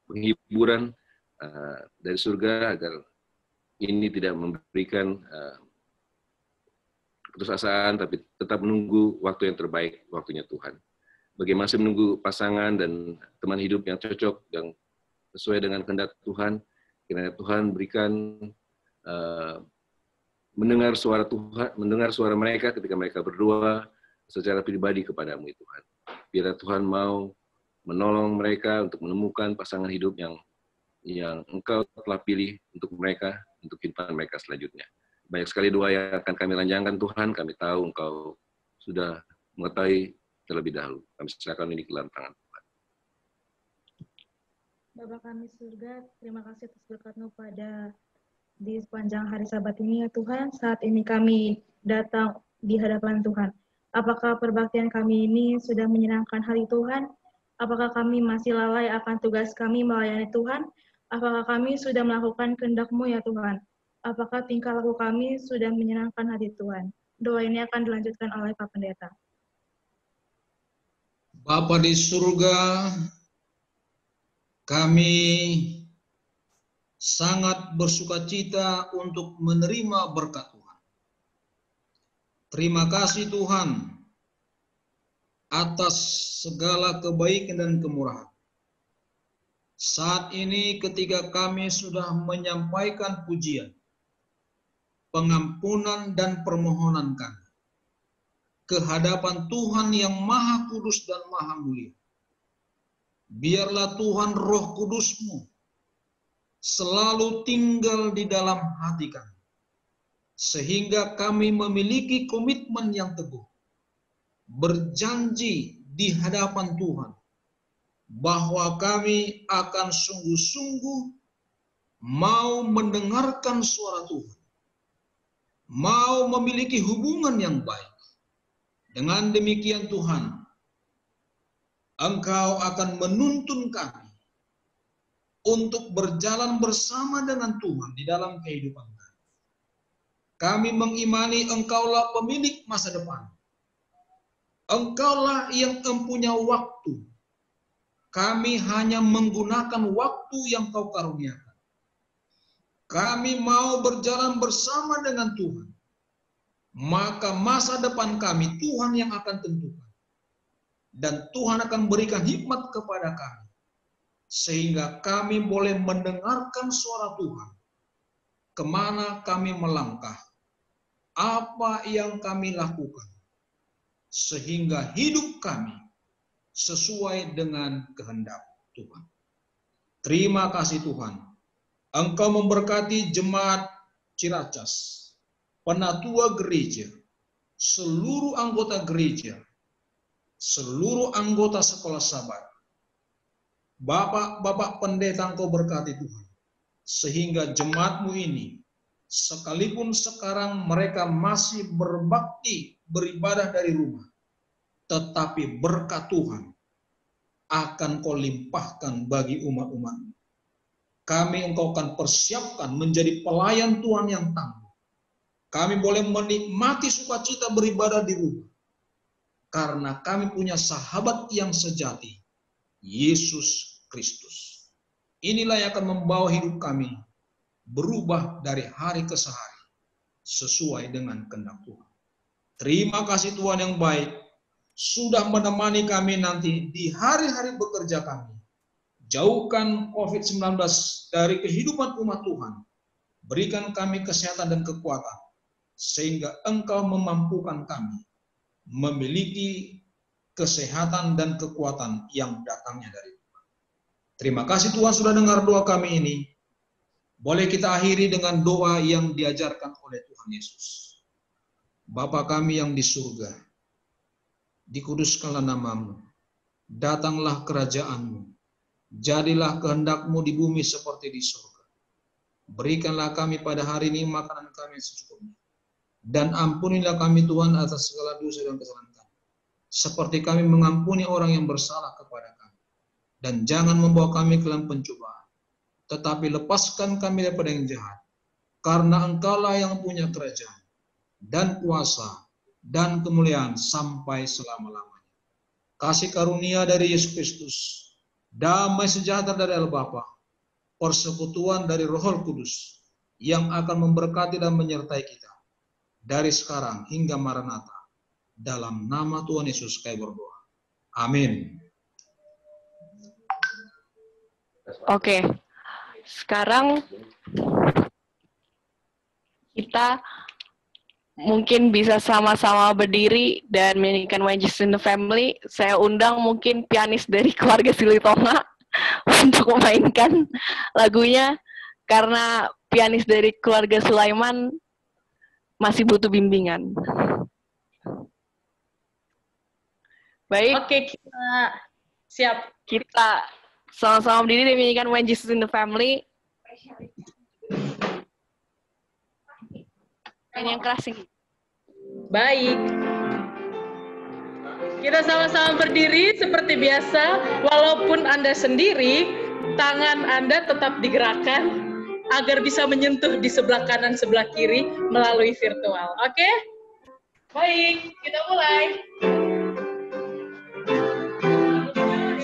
penghiburan dari surga, agar ini tidak memberikan keputusasaan, tapi tetap menunggu waktu yang terbaik, waktunya Tuhan. Bagi masih menunggu pasangan dan teman hidup yang cocok, yang sesuai dengan kehendak Tuhan, kiranya Tuhan berikan mendengar suara Tuhan, mendengar suara mereka ketika mereka berdoa secara pribadi kepadamu, Tuhan. Biar Tuhan mau menolong mereka untuk menemukan pasangan hidup yang Engkau telah pilih untuk mereka, untuk kehidupan mereka selanjutnya. Banyak sekali doa yang akan kami lanjangkan Tuhan, kami tahu Engkau sudah mengetahui terlebih dahulu. Kami serahkan ini ke dalam tangan Tuhan. Bapa kami surga, terima kasih atas berkat-Mu pada di sepanjang hari Sabat ini ya Tuhan. Saat ini kami datang di hadapan Tuhan. Apakah perbaktian kami ini sudah menyenangkan hati Tuhan? Apakah kami masih lalai akan tugas kami melayani Tuhan? Apakah kami sudah melakukan kehendak-Mu ya Tuhan? Apakah tingkah laku kami sudah menyenangkan hati Tuhan? Doa ini akan dilanjutkan oleh Pak Pendeta. Bapa di surga, kami sangat bersukacita untuk menerima berkat Tuhan. Terima kasih Tuhan atas segala kebaikan dan kemurahan. Saat ini ketika kami sudah menyampaikan pujian, pengampunan dan permohonan kami ke hadapan Tuhan yang Maha Kudus dan Maha Mulia, biarlah Tuhan Roh Kudus-Mu selalu tinggal di dalam hati kami, sehingga kami memiliki komitmen yang teguh, berjanji di hadapan Tuhan, bahwa kami akan sungguh-sungguh mau mendengarkan suara Tuhan, mau memiliki hubungan yang baik. Dengan demikian Tuhan, Engkau akan menuntun kami untuk berjalan bersama dengan Tuhan di dalam kehidupan kami. Kami mengimani Engkaulah pemilik masa depan. Engkaulah yang mempunyai waktu. Kami hanya menggunakan waktu yang Kau karuniakan. Kami mau berjalan bersama dengan Tuhan. Maka masa depan kami Tuhan yang akan tentukan. Dan Tuhan akan berikan hikmat kepada kami. Sehingga kami boleh mendengarkan suara Tuhan. Kemana kami melangkah. Apa yang kami lakukan. Sehingga hidup kami sesuai dengan kehendak Tuhan. Terima kasih Tuhan. Engkau memberkati jemaat Ciracas, penatua gereja, seluruh anggota gereja, seluruh anggota sekolah Sabat. Bapak-bapak pendeta Engkau berkati Tuhan. Sehingga jemaat-Mu ini, sekalipun sekarang mereka masih berbakti, beribadah dari rumah, tetapi berkat Tuhan akan kau limpahkan bagi umat-umat. Kami engkau akan persiapkan menjadi pelayan Tuhan yang tangguh. Kami boleh menikmati sukacita beribadah di rumah. Karena kami punya sahabat yang sejati, Yesus Kristus. Inilah yang akan membawa hidup kami berubah dari hari ke hari sesuai dengan kehendak Tuhan. Terima kasih Tuhan yang baik, sudah menemani kami nanti di hari-hari bekerja kami. Jauhkan COVID-19 dari kehidupan umat Tuhan. Berikan kami kesehatan dan kekuatan, sehingga Engkau memampukan kami memiliki kesehatan dan kekuatan yang datangnya dari Tuhan. Terima kasih Tuhan sudah dengar doa kami ini. Boleh kita akhiri dengan doa yang diajarkan oleh Tuhan Yesus. Bapa kami yang di surga, dikuduskanlah namamu, datanglah kerajaan-Mu, jadilah kehendak-Mu di bumi seperti di surga. Berikanlah kami pada hari ini makanan kami secukupnya, dan ampunilah kami Tuhan atas segala dosa dan kesalahan kami, seperti kami mengampuni orang yang bersalah kepada kami. Dan jangan membawa kami ke dalam pencobaan, tetapi lepaskan kami daripada yang jahat, karena Engkaulah yang punya kerajaan, dan kuasa, dan kemuliaan sampai selama-lamanya. Kasih karunia dari Yesus Kristus, damai sejahtera dari Allah Bapa, persekutuan dari Roh Kudus, yang akan memberkati dan menyertai kita, dari sekarang hingga Maranatha. Dalam nama Tuhan Yesus kami berdoa. Amin. Oke, sekarang kita mungkin bisa sama-sama berdiri dan menyanyikan When Jesus in the Family. Saya undang mungkin pianis dari keluarga Silitonga untuk memainkan lagunya, karena pianis dari keluarga Sulaiman masih butuh bimbingan. Baik. Oke, kita siap. Kita sama-sama berdiri dan menyanyikan When Jesus in the Family. Yang keras ini. Baik. Kita sama-sama berdiri seperti biasa. Walaupun Anda sendiri, tangan Anda tetap digerakkan agar bisa menyentuh di sebelah kanan, sebelah kiri melalui virtual. Oke? Baik, kita mulai.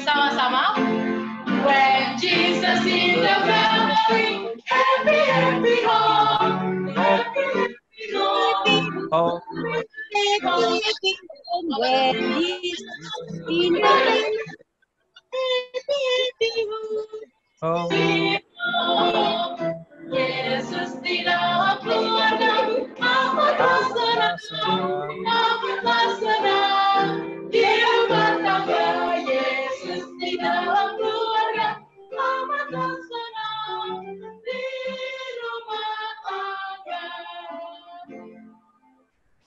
Sama-sama. When Jesus in the family, happy, happy home, happy, happy home. Oh. When Jesus in the family, happy, happy home. Yesus di dalam keluarga, amatlah senang, di rumah tangga. Yesus di dalam keluarga, amatlah senang, di rumah tangga.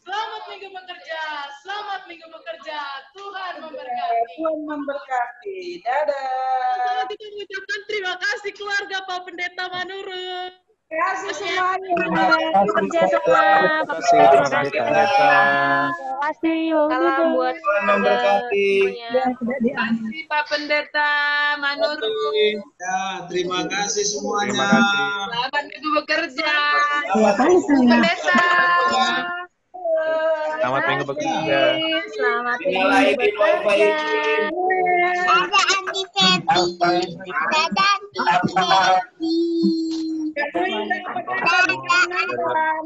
Selamat minggu bekerja, selamat minggu bekerja. Tuhan memberkati. Tuhan memberkati. Dadah. Kita mengucapkan terima kasih keluarga Pak Pendeta Manurung. Terima kasih semuanya. Bekerja sama. Terima kasih Pendeta. Terima kasih. Salam buat memberkati. Terima kasih Pak Pendeta Manurung. Ya, terima kasih semuanya. Terima kasih. Selamat minggu bekerja. Terima kasih. Pendeta. Selamat minggu bekerja. Selamat minggu bekerja. Ada Andi Febi. Dadah Andi Febi. Dadah.